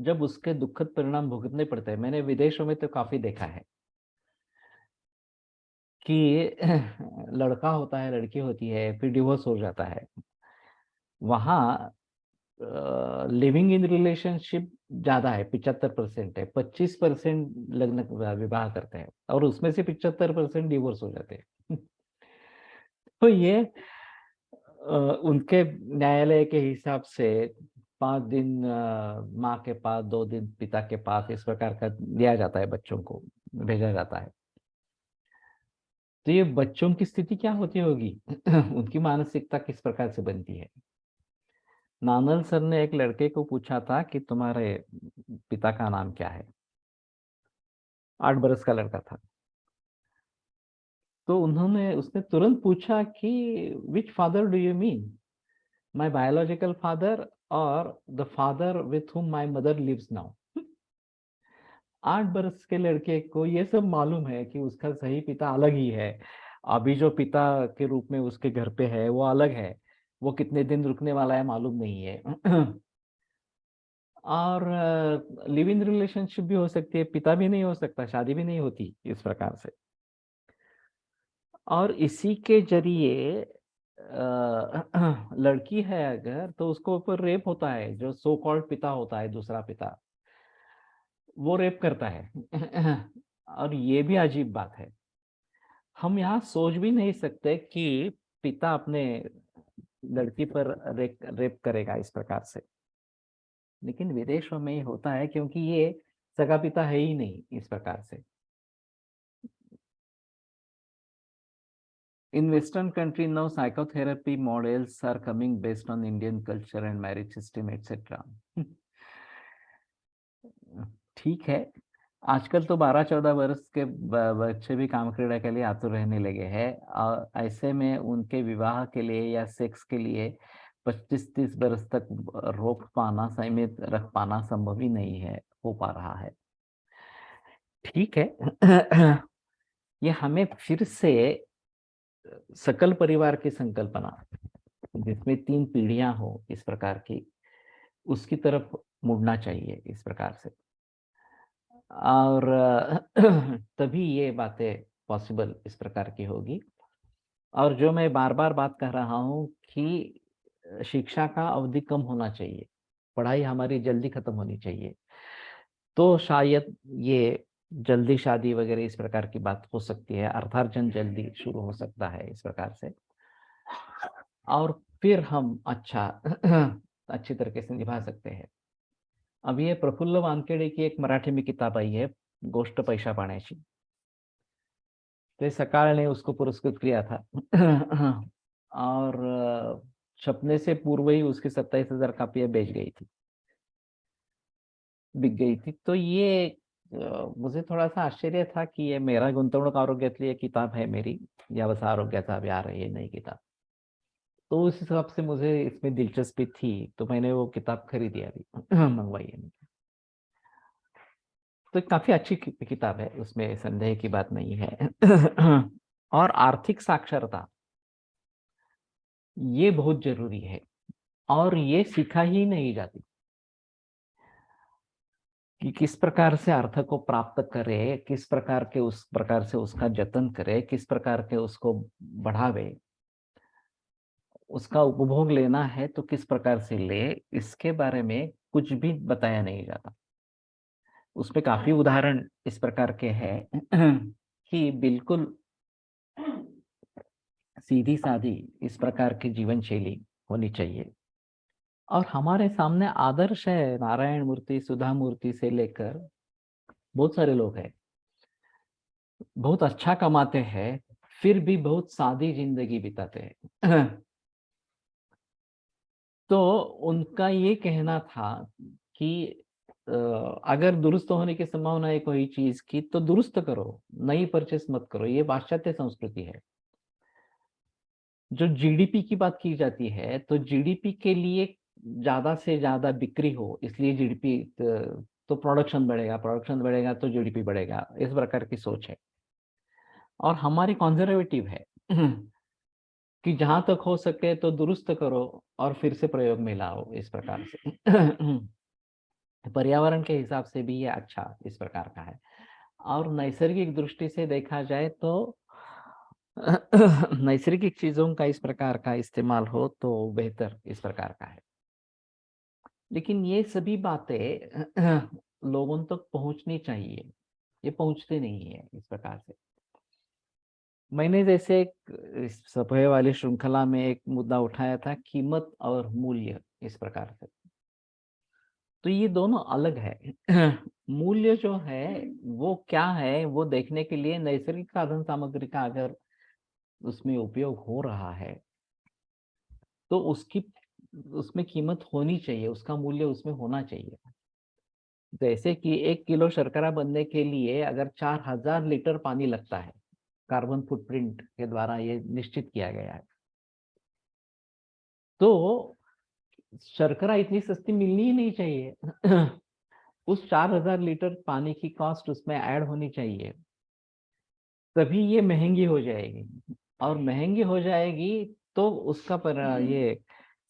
जब उसके दुखद परिणाम भुगतने पड़ते हैं, मैंने विदेशों में तो काफी देखा है कि लड़का होता है, लड़की होती है, फिर डिवोर्स हो जाता है। वहाँ लिविंग इन रिलेशनशिप ज्यादा है, 75% है, 25% लग्न विवाह करते हैं, और उसमें से 75% डिवोर्स हो जाते हैं। तो ये उनके न्यायालय के हिसाब से 5 दिन माँ के पास, 2 दिन पिता के पास, इस प्रकार का दिया जाता है, बच्चों को भेजा जाता है। तो ये बच्चों की स्थिति क्या होती होगी? उनकी मानसिकता किस प्रकार से बनती है? नानल सर ने एक लड़के को पूछा था कि तुम्हारे पिता का नाम क्या है। 8 बरस का लड़का था। तो उसने तुरंत पूछा कि which father do you mean, my biological father और the father with whom my mother lives now. 8 बरस के लड़के को ये सब मालूम है कि उसका सही पिता अलग ही है, अभी जो पिता के रूप में उसके घर पे है वो अलग है, वो कितने दिन रुकने वाला है मालूम नहीं है। और लिव इन रिलेशनशिप भी हो सकती है, पिता भी नहीं हो सकता, शादी भी नहीं होती इस प्रकार से। और इसी के जरिए लड़की है अगर, तो उसको ऊपर रेप होता है, जो सो कॉल्ड पिता होता है, दूसरा पिता, वो रेप करता है। और ये भी अजीब बात है, हम यहाँ सोच भी नहीं सकते कि पिता अपने लड़की पर रेप करेगा इस प्रकार से। लेकिन विदेशों में ये होता है, क्योंकि ये सगा पिता है ही नहीं इस प्रकार से। In Western country now, psychotherapy models are coming based on Indian culture and marriage system, etc. ठीक है, आजकल तो 12-14 वर्ष के बच्चे भी काम क्रीड़ा के लिए आतुर रहने लगे हैं, और ऐसे में उनके विवाह के लिए या सेक्स के लिए 25-30 वर्ष तक रोक पाना, सीमित रख पाना संभव ही नहीं है, हो पा रहा है। ठीक है। ये हमें फिर से सकल परिवार की संकल्पना, जिसमें 3 पीढ़ियां हो इस प्रकार की, उसकी तरफ मुड़ना चाहिए इस प्रकार से। और तभी ये बातें पॉसिबल इस प्रकार की होगी। और जो मैं बार बार बात कर रहा हूँ कि शिक्षा का अवधि कम होना चाहिए, पढ़ाई हमारी जल्दी खत्म होनी चाहिए, तो शायद ये जल्दी शादी वगैरह इस प्रकार की बात हो सकती है, अर्थार्जन जल्दी शुरू हो सकता है इस प्रकार से। और फिर हम अच्छा अच्छी तरीके से निभा सकते हैं। अब ये प्रफुल्ल वानखेडे की एक मराठी में किताब आई है, गोष्ट पैशा पाण्याची, ते सकाळ ने उसको पुरस्कृत किया था। और छपने से पूर्व ही उसकी 27,000 कापियां बेच गई थी, बिक गई थी। तो ये मुझे थोड़ा सा आश्चर्य था कि ये मेरा गुंतवणूक आरोग्यातली एक किताब है, मेरी व्यवसाय आरोग्याचा अभी आ रही है नई किताब, तो उस हिसाब से मुझे इसमें दिलचस्पी थी, तो मैंने वो किताब खरीदी, अभी मंगवाई है। तो काफ़ी अच्छी किताब है, उसमें संदेह की बात नहीं है। और आर्थिक साक्षरता, ये बहुत ज़रूरी है और ये सीखा ही नहीं जाती कि किस प्रकार से अर्थ को प्राप्त करे, किस प्रकार के उस प्रकार से उसका जतन करे, किस प्रकार के उसको बढ़ावे, उसका उपभोग लेना है तो किस प्रकार से ले, इसके बारे में कुछ भी बताया नहीं जाता। उसमें काफ़ी उदाहरण इस प्रकार के हैं कि बिल्कुल सीधी-सादी इस प्रकार की जीवन शैली होनी चाहिए। और हमारे सामने आदर्श है, नारायण मूर्ति, सुधा मूर्ति से लेकर बहुत सारे लोग हैं, बहुत अच्छा कमाते हैं, फिर भी बहुत सादी जिंदगी बिताते हैं। तो उनका ये कहना था कि अगर दुरुस्त होने की संभावना है कोई चीज की तो दुरुस्त करो, नई परचेस मत करो। ये पाश्चात्य संस्कृति है। जो जीडीपी की बात की जाती है तो जीडीपी के लिए ज्यादा से ज्यादा बिक्री हो, इसलिए जीडीपी, तो प्रोडक्शन बढ़ेगा, प्रोडक्शन बढ़ेगा तो जीडीपी बढ़ेगा, इस प्रकार की सोच है। और हमारी कंजर्वेटिव है कि जहां तक हो सके तो दुरुस्त करो और फिर से प्रयोग में लाओ, इस प्रकार से। पर्यावरण के हिसाब से भी ये अच्छा इस प्रकार का है। और नैसर्गिक दृष्टि से देखा जाए तो नैसर्गिक चीजों का इस प्रकार का इस्तेमाल हो तो बेहतर इस प्रकार का है। लेकिन ये सभी बातें लोगों तक पहुंचनी चाहिए, ये पहुंचते नहीं है इस प्रकार से। मैंने जैसे एक इस सफे वाली श्रृंखला में एक मुद्दा उठाया था, कीमत और मूल्य, इस प्रकार से। तो ये दोनों अलग है। मूल्य जो है वो क्या है, वो देखने के लिए नैसर्गिक साधन सामग्री का अगर उसमें उपयोग हो रहा है तो उसकी उसमें कीमत होनी चाहिए, उसका मूल्य उसमें होना चाहिए। जैसे कि 1 किलो शर्करा बनने के लिए अगर 4000 लीटर पानी लगता है, कार्बन फुटप्रिंट के द्वारा ये निश्चित किया गया है, तो शर्करा इतनी सस्ती मिलनी ही नहीं चाहिए। उस 4000 लीटर पानी की कॉस्ट उसमें ऐड होनी चाहिए, तभी ये महंगी हो जाएगी। और महंगी हो जाएगी तो उसका पर ये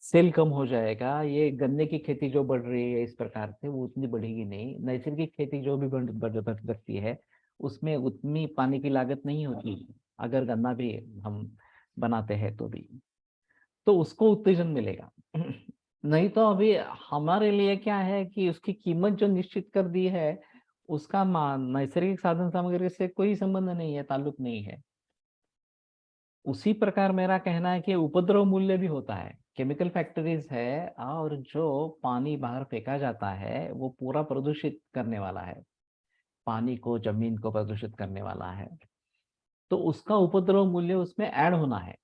सेल कम हो जाएगा। ये गन्ने की खेती जो बढ़ रही है इस प्रकार से, वो उतनी बढ़ेगी नहीं। नैसर्गिक खेती जो भी बढ़ सकती है उसमें उतनी पानी की लागत नहीं होती, अगर गन्ना भी हम बनाते हैं तो भी, तो उसको उत्तेजन मिलेगा। नहीं तो अभी हमारे लिए क्या है कि उसकी कीमत जो निश्चित कर दी है उसका नैसर्गिक साधन सामग्री से कोई संबंध नहीं है, ताल्लुक नहीं है। उसी प्रकार मेरा कहना है कि उपद्रव मूल्य भी होता है। केमिकल फैक्ट्रीज है और जो पानी बाहर फेंका जाता है वो पूरा प्रदूषित करने वाला है, पानी को, जमीन को प्रदूषित करने वाला है। तो उसका उपद्रव मूल्य उसमें ऐड होना है।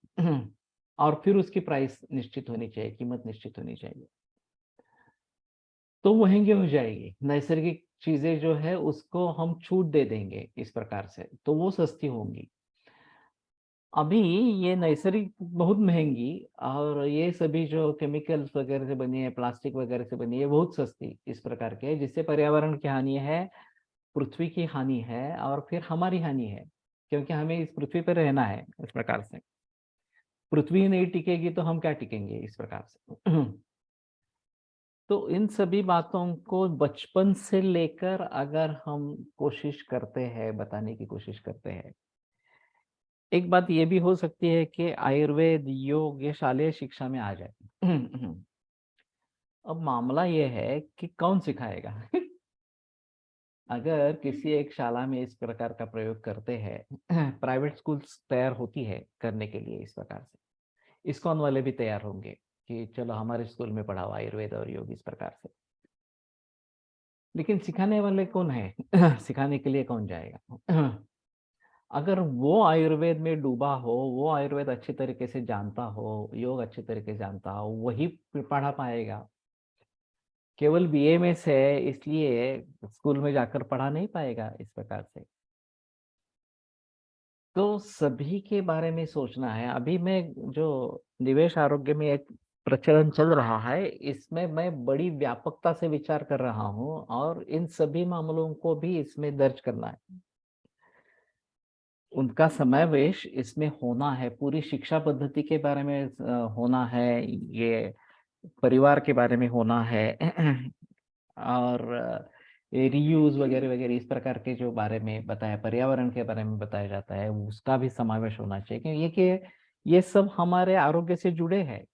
और फिर उसकी प्राइस निश्चित होनी चाहिए, कीमत निश्चित होनी चाहिए, तो महंगी हो जाएगी। नैसर्गिक चीजें जो है उसको हम छूट दे देंगे इस प्रकार से, तो वो सस्ती होंगी। अभी ये नैसर्गिक बहुत महंगी, और ये सभी जो केमिकल्स वगैरह से बनी है, प्लास्टिक वगैरह से बनी है, बहुत सस्ती इस प्रकार के है, जिससे पर्यावरण की हानि है, पृथ्वी की हानि है, और फिर हमारी हानि है, क्योंकि हमें इस पृथ्वी पर रहना है इस प्रकार से। पृथ्वी नहीं टिकेगी तो हम क्या टिकेंगे इस प्रकार से। तो इन सभी बातों को बचपन से लेकर अगर हम कोशिश करते हैं, बताने की कोशिश करते हैं। एक बात ये भी हो सकती है कि आयुर्वेद, योग ये शालेय शिक्षा में आ जाए। अब मामला ये है कि कौन सिखाएगा। अगर किसी एक शाला में इस प्रकार का प्रयोग करते हैं, प्राइवेट स्कूल्स तैयार होती है करने के लिए इस प्रकार से, इस्कॉन वाले भी तैयार होंगे कि चलो हमारे स्कूल में पढ़ाओ आयुर्वेद और योग इस प्रकार से। लेकिन सिखाने वाले कौन है? सिखाने के लिए कौन जाएगा? अगर वो आयुर्वेद में डूबा हो, वो आयुर्वेद अच्छे तरीके से जानता हो, योग अच्छे तरीके से जानता हो, वही पढ़ा पाएगा। केवल बीए में से इसलिए स्कूल में जाकर पढ़ा नहीं पाएगा इस प्रकार से। तो सभी के बारे में सोचना है। अभी मैं जो निवेश आरोग्य में एक प्रचलन चल रहा है, इसमें मैं बड़ी व्यापकता से विचार कर रहा हूँ और इन सभी मामलों को भी इसमें दर्ज करना है। उनका समावेश इसमें होना है, पूरी शिक्षा पद्धति के बारे में होना है, ये परिवार के बारे में होना है और रीयूज़ वगैरह-वगैरह इस प्रकार के जो बारे में बताया, पर्यावरण के बारे में बताया जाता है, उसका भी समावेश होना चाहिए क्योंकि ये सब हमारे आरोग्य से जुड़े हैं।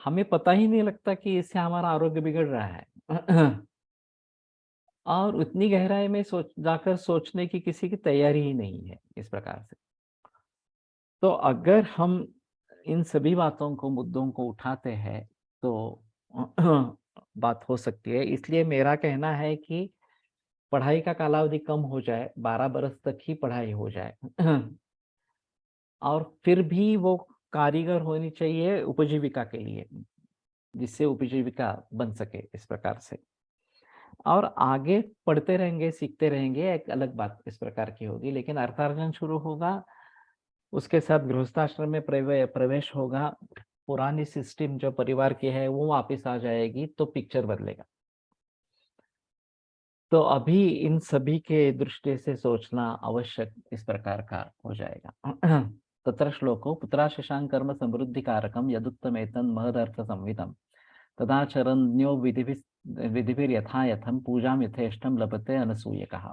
हमें पता ही नहीं लगता कि इससे हमारा आरोग्य बिगड़ रहा है। और उतनी गहराई में जाकर सोचने की किसी की तैयारी ही नहीं है, इस प्रकार से। तो अगर हम इन सभी बातों को, मुद्दों को उठाते हैं, तो बात हो सकती है। इसलिए मेरा कहना है कि पढ़ाई का कालावधि कम हो जाए, 12 बरस तक ही पढ़ाई हो जाए। और फिर भी वो कारीगर होनी चाहिए उपजीविका के लिए, जिससे उपजीविका बन सके इस प्रकार से। और आगे पढ़ते रहेंगे, सीखते रहेंगे, एक अलग बात इस प्रकार की होगी, लेकिन अर्थार्जन शुरू होगा, उसके साथ गृहस्थाश्रम में प्रवेश होगा, पुरानी सिस्टम जो परिवार की है वो वापस आ जाएगी, तो पिक्चर बदलेगा। तो अभी इन सभी के दृष्टि से सोचना आवश्यक इस प्रकार का हो जाएगा। तत्र श्लोको पुत्रा शशांक कर्म समृद्धिकारकम यदुत्तमेतन महदर्थ संवितम तदाचरन्यो विधिभिर्यथा यथम पूजाम यथेष्टम लभते अनसूयकः।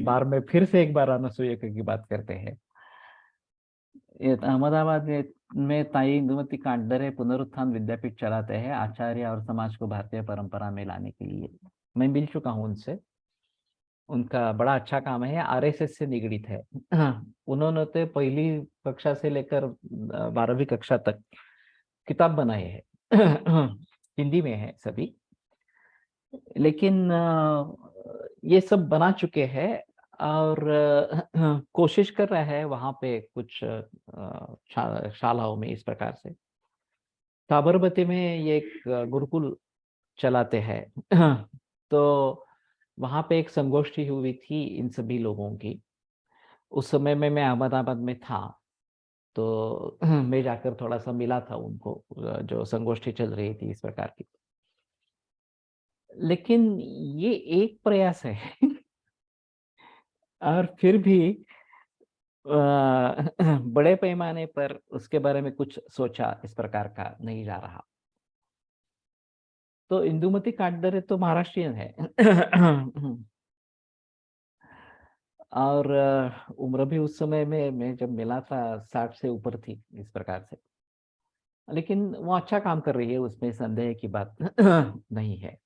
बार में फिर से एक बार अनसूयक की बात करते हैं। ये अहमदाबाद में ताई इंदुमती कांडरे पुनरुत्थान विद्यापीठ चलाते हैं आचार्य और समाज को भारतीय परंपरा में लाने के लिए। मैं मिल चुका हूँ उनसे, उनका बड़ा अच्छा काम है, आरएसएस से निगडित है। उन्होंने तो पहली कक्षा से लेकर 12वीं कक्षा तक किताब बनाए हैं। हिंदी में है सभी, लेकिन ये सब बना चुके हैं और कोशिश कर रहे हैं वहाँ पे कुछ शालाओं में इस प्रकार से। साबरमती में ये एक गुरुकुल चलाते हैं। तो वहाँ पे एक संगोष्ठी हुई थी इन सभी लोगों की। उस समय में मैं अहमदाबाद में था, तो मैं जाकर थोड़ा-सा मिला था उनको, जो संगोष्ठी चल रही थी इस प्रकार की। लेकिन ये एक प्रयास है। और फिर भी बड़े पैमाने पर उसके बारे में कुछ सोचा इस प्रकार का नहीं जा रहा। तो इंदुमती काटदरे तो महाराष्ट्रीयन है। और उम्र भी उस समय में मैं जब मिला था 60 से ऊपर थी इस प्रकार से। लेकिन वो अच्छा काम कर रही है, उसमें संदेह की बात नहीं है।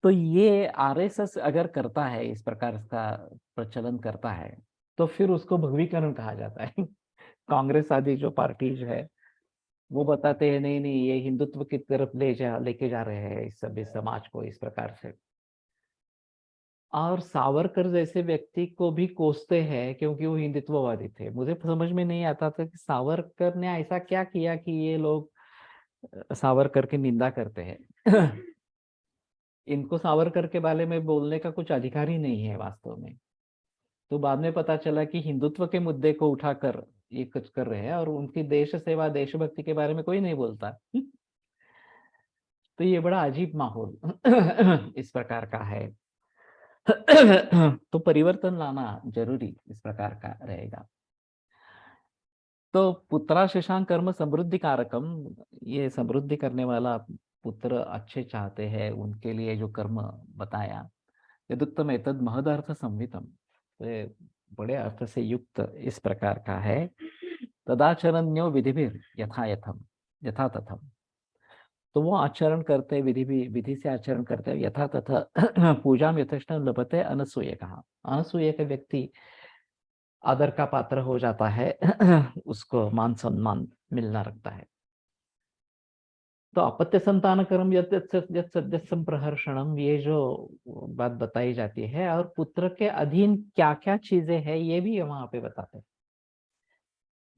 तो ये आरएसएस अगर करता है, इस प्रकार का प्रचलन करता है, तो फिर उसको भगवीकरण कहा जाता है। कांग्रेस आदि जो पार्टीज है, वो बताते हैं नहीं नहीं ये हिंदुत्व की तरफ लेके जा रहे हैं इस सभी समाज को इस प्रकार से। और सावरकर जैसे व्यक्ति को भी कोसते हैं क्योंकि वो हिंदुत्ववादी थे। मुझे समझ में नहीं आता था कि सावरकर ने ऐसा क्या किया कि ये लोग सावरकर की निंदा करते हैं। इनको सावरकर के बारे में बोलने का कुछ अधिकार ही नहीं है वास्तव में। तो बाद में पता चला कि हिंदुत्व के मुद्दे को उठाकर ये कुछ कर रहे हैं और उनकी देश सेवा, देशभक्ति के बारे में कोई नहीं बोलता। तो ये बड़ा अजीब माहौल इस प्रकार का है। तो परिवर्तन लाना जरूरी इस प्रकार का रहेगा। तो पुत्रा शशांक कर्म समृद्धि कारकम, ये समृद्धि करने वाला पुत्र अच्छे चाहते हैं, उनके लिए जो कर्म बताया, यदुत्तम एतद महदर्थ संवितम, तो ये बड़े अर्थ से युक्त इस प्रकार का है। तदाचरण्यो विधिभिर यथा यथम यथा तथम, तो वो आचरण करते, विधि से आचरण करते यथा तथा पूजा में यथेष्ट लभते अनसूय कहा। अनसूय का व्यक्ति आदर का पात्र हो जाता है। उसको मान सम्मान मिलना रखता है। तो अपत्य संतान कर्म सद्य संप्रहर्षणम, ये जो बात बताई जाती है, और पुत्र के अधीन क्या क्या चीजें हैं ये भी वहां पे बताते हैं।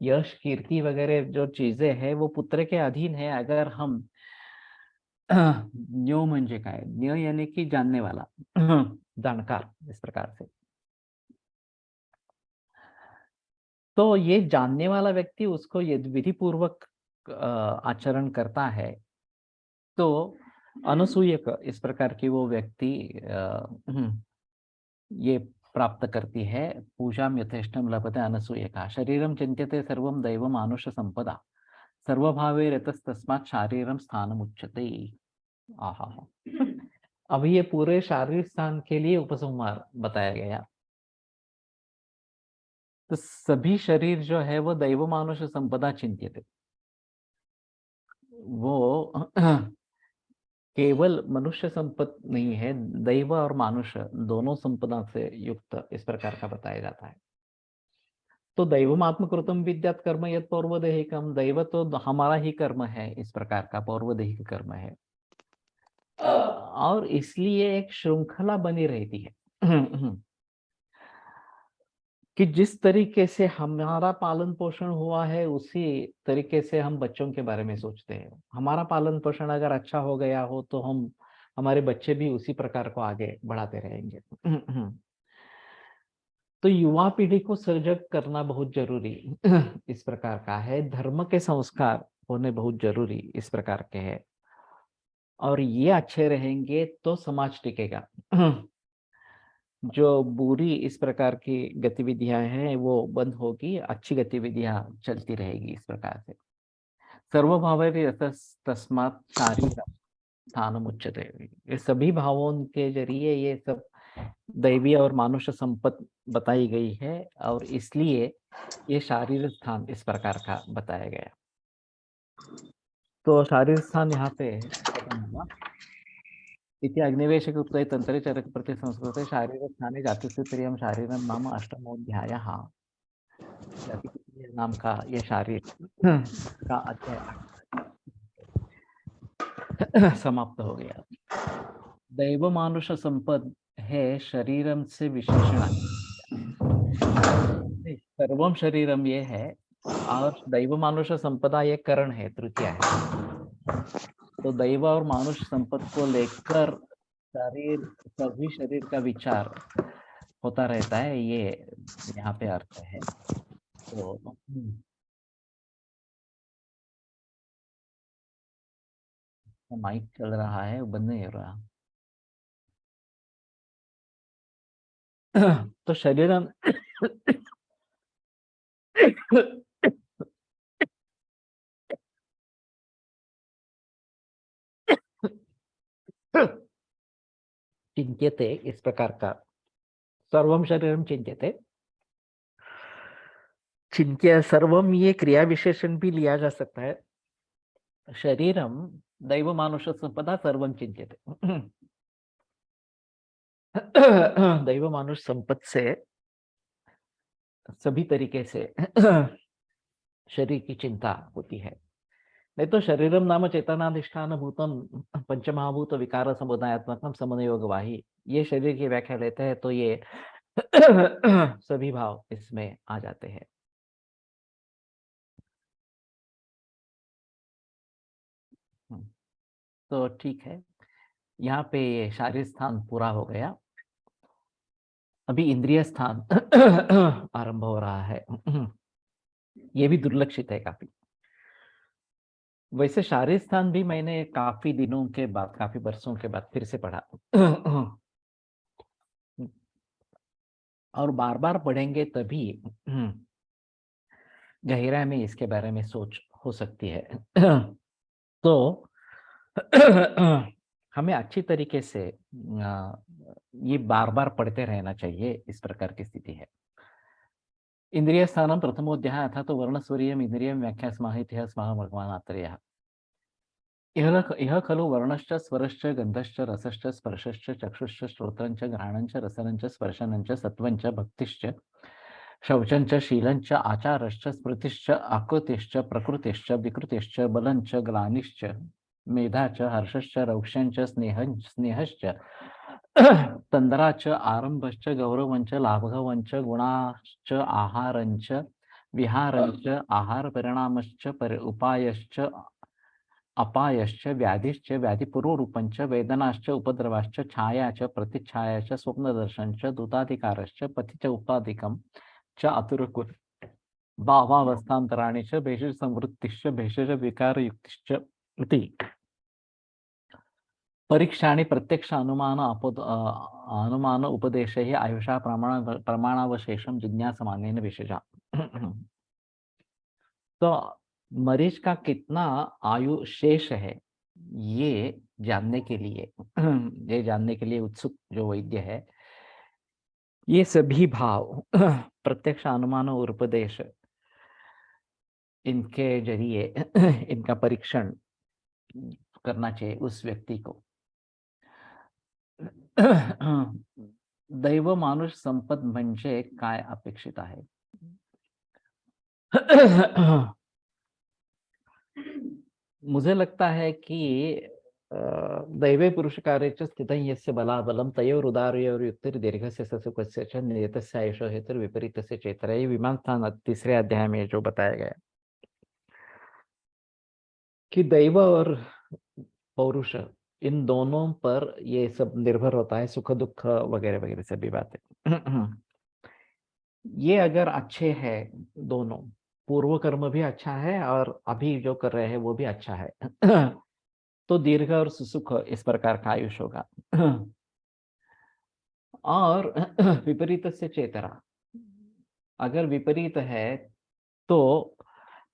यश कीर्ति वगैरह जो चीजें हैं वो पुत्र के अधीन है, अगर हम ज्ञ म्हणजे काय, ज्ञ यानी कि जानने वाला, जानकार इस प्रकार से। तो ये जानने वाला व्यक्ति उसको यदि विधिपूर्वक आचरण करता है, तो अनसूयक इस प्रकार की वो व्यक्ति ये प्राप्त करती है। पूजां यथेष्टं लभते अनसूयका। शरीरं चिन्त्यते सर्वं दैवमानुष संपदा। सर्वभावे रतस्तस्मात् शारीरं स्थानमुच्यते। आहा। अब ये पूरे शारीरिक स्थान के लिए उपसंहार बताया गया। तो सभी शरीर जो है वो दैव मानुष संपदा चिंत्यते, वो केवल मनुष्य संपत्ति नहीं है, दैव और मानुष दोनों संपदा से युक्त इस प्रकार का बताया जाता है। तो दैवमात्मकृतं विद्यात् कर्म यत् पौर्वदेहिकम, दैव तो हमारा ही कर्म है, इस प्रकार का पौर्वदेहिक कर्म है। और इसलिए एक श्रृंखला बनी रहती है कि जिस तरीके से हमारा पालन पोषण हुआ है उसी तरीके से हम बच्चों के बारे में सोचते हैं। हमारा पालन पोषण अगर अच्छा हो गया हो तो हम हमारे बच्चे भी उसी प्रकार को आगे बढ़ाते रहेंगे। तो युवा पीढ़ी को सजग करना बहुत जरूरी इस प्रकार का है। धर्म के संस्कार होने बहुत जरूरी इस प्रकार के हैं, और ये अच्छे रहेंगे तो समाज टिकेगा। जो बुरी इस प्रकार की गतिविधियां हैं वो बंद होगी, अच्छी गतिविधियां चलती रहेगी इस प्रकार से। सर्वभावे तस्मात् शारीर स्थानम उच्यते। ये सभी भावों के जरिए ये सब दैवीय और मानुष संपत्ति बताई गई है, और इसलिए ये शारीरिक स्थान इस प्रकार का बताया गया। तो शारीरिक स्थान यहाँ पे खत्म हुआ। इति अग्निवेशकृते तंत्रे चरक प्रति संस्कृते शारीरस्थाने जातिस्य प्रियम शारीरम नाम अष्टमोऽध्यायः। जाति नाम का ये शारीर का अध्याय समाप्त हो गया। दैव मानुष संपद है शरीरम से विशेषण है। सर्वम शरीरम ये है, और दैव मानुष संपदा ये करण है, तृतीया है। तो दैव और मानुष संपद को लेकर शरीर, सभी शरीर का विचार होता रहता है, ये यहाँ पे अर्थ है। तो माइक चल रहा है, बंद नहीं हो रहा। तो शरीर चिंत्यते इस प्रकार का, सर्वम शरीरम चिंत्यते। चिंत्य सर्वम ये क्रिया विशेषण भी लिया जा सकता है। शरीरम दैव मानुष संपदा सर्वम चिंत्यते। दैव मानुष संपत्ति से सभी तरीके से शरीर की चिंता होती है। नहीं तो शरीरम नाम चेतनाधिष्ठान भूतम पंचमहाभूत विकार समुदायात्मकम समन्वयोग वाही, ये शरीर की व्याख्या लेते हैं तो ये सभी भाव इसमें आ जाते हैं। तो ठीक है, यहाँ पे ये शारीरिक स्थान पूरा हो गया। अभी इंद्रिय स्थान आरंभ हो रहा है। ये भी दुर्लक्षित है काफी। वैसे शारीरिक स्थान भी मैंने काफी दिनों के बाद, काफी वर्षों के बाद फिर से पढ़ा। और बार बार पढ़ेंगे तभी गहराई में इसके बारे में सोच हो सकती है। तो हमें अच्छी तरीके से ये बार बार पढ़ते रहना चाहिए, इस प्रकार की स्थिति है। इंद्रिय स्थानम प्रथमोऽध्यायः अथ तो वर्णस्वरीयम इंद्रियम व्याख्या स्मः इत्यः स्मः भगवान् आत्रेयः। इह खलु वर्णश्च स्वरश्च गन्धश्च रसश्च स्पर्शश्च चक्षुश्च श्रोत्रञ्च घ्राणञ्च रसनञ्च स्पर्शनञ्च सत्त्वञ्च भक्तिश्च शौचञ्च शीलञ्च आचारश्च स्मृतिश्च आकृतिश्च प्रकृतिश्च विकृतिश्च बलञ्च ग्लानिश्च मेधा च हर्षश्च रौक्ष्यञ्च स्नेहश्च तन्द्रा च आरम्भश्च गौरवञ्च लाघवञ्च गुणाश्च आहारञ्च विहारञ्च आहारपरिणामश्च उपायश्च अपायश्च व्याधिश्च व्याधिपूर्वरूपञ्च वेदनाश्च उपद्रवाश्च छाया च प्रतिच्छाया च स्वप्नदर्शनश्च दूताधिकारश्च पथि च उपाधिकं च अतुरकुल भावावस्थान्तराणि च भेषज संवृत्तिश्च भेषज विकारयुक्तिश्च इति परीक्षाणि प्रत्यक्ष अनुमान उपदेशैः आयुषा प्रमाणावशेषं जिज्ञासमानेन विशेषा। तो मरीज का कितना आयु शेष है, ये जानने के लिए ये जानने के लिए उत्सुक जो वैद्य है, ये सभी भाव प्रत्यक्ष अनुमान और उपदेश, इनके जरिए इनका परीक्षण करना चाहिए उस व्यक्ति को। दैव मानुष संपद म्हणजे काय अपेक्षित आहे? मुझे लगता है कि दैवे पुरुषकार्येच स्थितं यस्य बलाबलं तयोरुदार्योर्युक्तिर्दीर्घस्य ससुखस्य च नियतस्य आयुषो हेतुर्विपरीतस्य चेतरा। ये विमान स्थान तीसरे अध्याय में जो बताया गया कि दैव और पौरुष, इन दोनों पर ये सब निर्भर होता है, सुख दुख वगैरह वगैरह सभी बातें। ये अगर अच्छे हैं दोनों, पूर्व कर्म भी अच्छा है और अभी जो कर रहे हैं वो भी अच्छा है, तो दीर्घ और सुसुख इस प्रकार का आयुष होगा। और विपरीत से चेतरा, अगर विपरीत है तो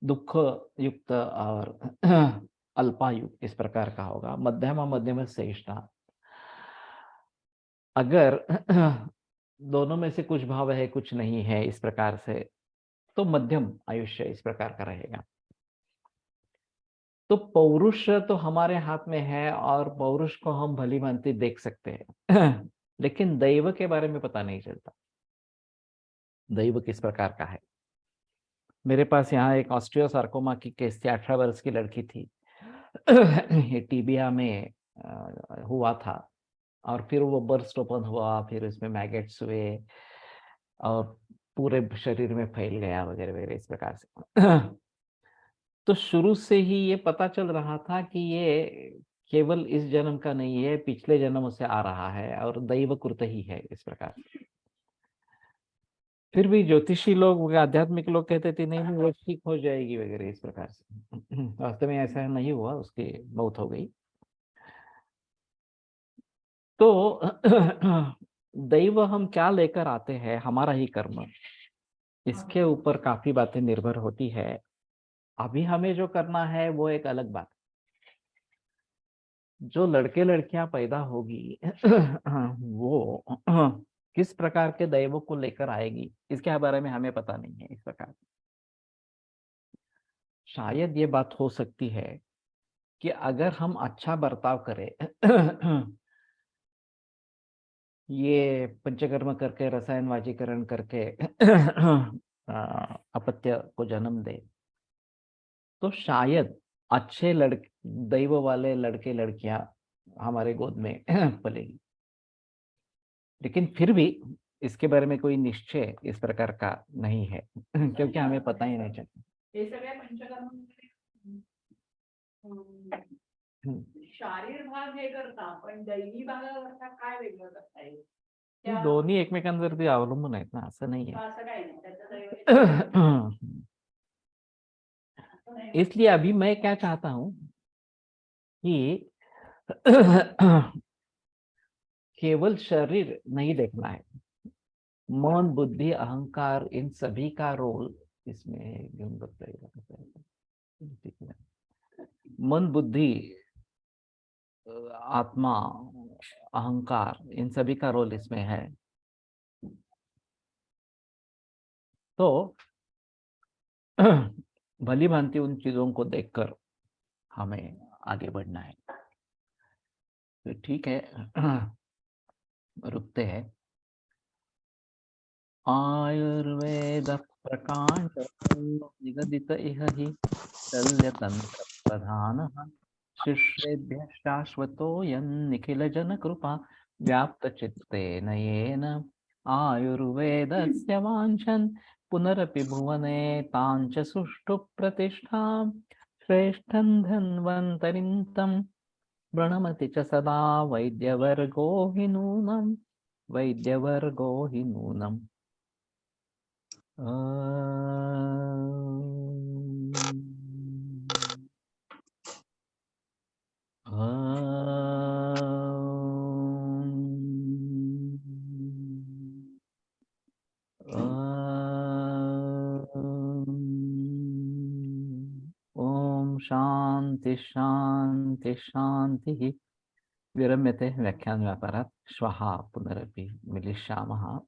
दुख युक्त और अल्पायु इस प्रकार का होगा। मध्यम मध्यम सहिष्णुता, अगर दोनों में से कुछ भाव है कुछ नहीं है इस प्रकार से, तो मध्यम आयुष्य इस प्रकार का रहेगा। तो पौरुष तो हमारे हाथ में है और पौरुष को हम भली भांति देख सकते हैं, लेकिन दैव के बारे में पता नहीं चलता, दैव किस प्रकार का है। मेरे पास यहाँ एक ऑस्टियोसार्कोमा की केस थी, 18 वर्ष की लड़की थी। ये टीबिया में हुआ था और फिर वो बर्स्ट ओपन हुआ, फिर उसमें मैगेट्स हुए और पूरे शरीर में फैल गया वगैरह वगैरह इस प्रकार से। तो शुरू से ही ये पता चल रहा था कि ये केवल इस जन्म का नहीं है, पिछले जन्म से आ रहा है और दैवकृत ही है इस प्रकार। फिर भी ज्योतिषी लोग, आध्यात्मिक लोग कहते थे नहीं वो ठीक हो जाएगी वगैरह इस प्रकार से। वास्तव में ऐसा नहीं हुआ, उसकी मौत हो गई। तो दैव हम क्या लेकर आते हैं, हमारा ही कर्म, इसके ऊपर काफी बातें निर्भर होती है। अभी हमें जो करना है वो एक अलग बात। जो लड़के लड़कियां पैदा होगी वो किस प्रकार के दैवों को लेकर आएगी, इसके बारे में हमें पता नहीं है इस प्रकार। शायद ये बात हो सकती है कि अगर हम अच्छा बर्ताव करें, ये पंचकर्म करके, रसायन वाजीकरण करके अपत्य को जन्म दे, तो शायद अच्छे दैव वाले लड़के लड़कियां हमारे गोद में पलेगी। लेकिन फिर भी इसके बारे में कोई निश्चय इस प्रकार का नहीं है, क्योंकि हमें पता ही नहीं चलता। हे सगळ्या पंचकर्मांमध्ये शारीर भाग हे करता, पण दैवी भागावरचा काय वेगळं करता येईल? दोन्ही एकमेकांवरती अवलंबून आहेत ना, असं नाही आहे। असं काही नाही, त्याचं दैव इसलिए अभी मैं क्या चाहता हूं कि केवल शरीर नहीं देखना है, मन बुद्धि अहंकार इन सभी का रोल इसमें घेऊन बघता येईल। मन बुद्धि आत्मा अहंकार इन सभी का रोल इसमें है। तो भली भांति उन चीजों को देखकर हमें आगे बढ़ना है। तो ठीक है, रुकते हैं। आयुर्वेद प्रकांड निगदित इह हि शल्यतंत्र प्रधानः शिष्येभ्यः शाश्वतोऽयं निखिलजनकृपा व्याप्तचित्तेन येन आयुर्वेदस्य वाञ्छन् पुनरपि भुवने ताञ्च सुष्ठु प्रतिष्ठां श्रेष्ठं धन्वन्तरिं तं प्रणमति च सदा वैद्यवर्गो हि नूनम्। ओम शांति शांति शांति विरम्यते व्याख्यान व्यापारात् श्वः पुनरपि मिलिष्यामः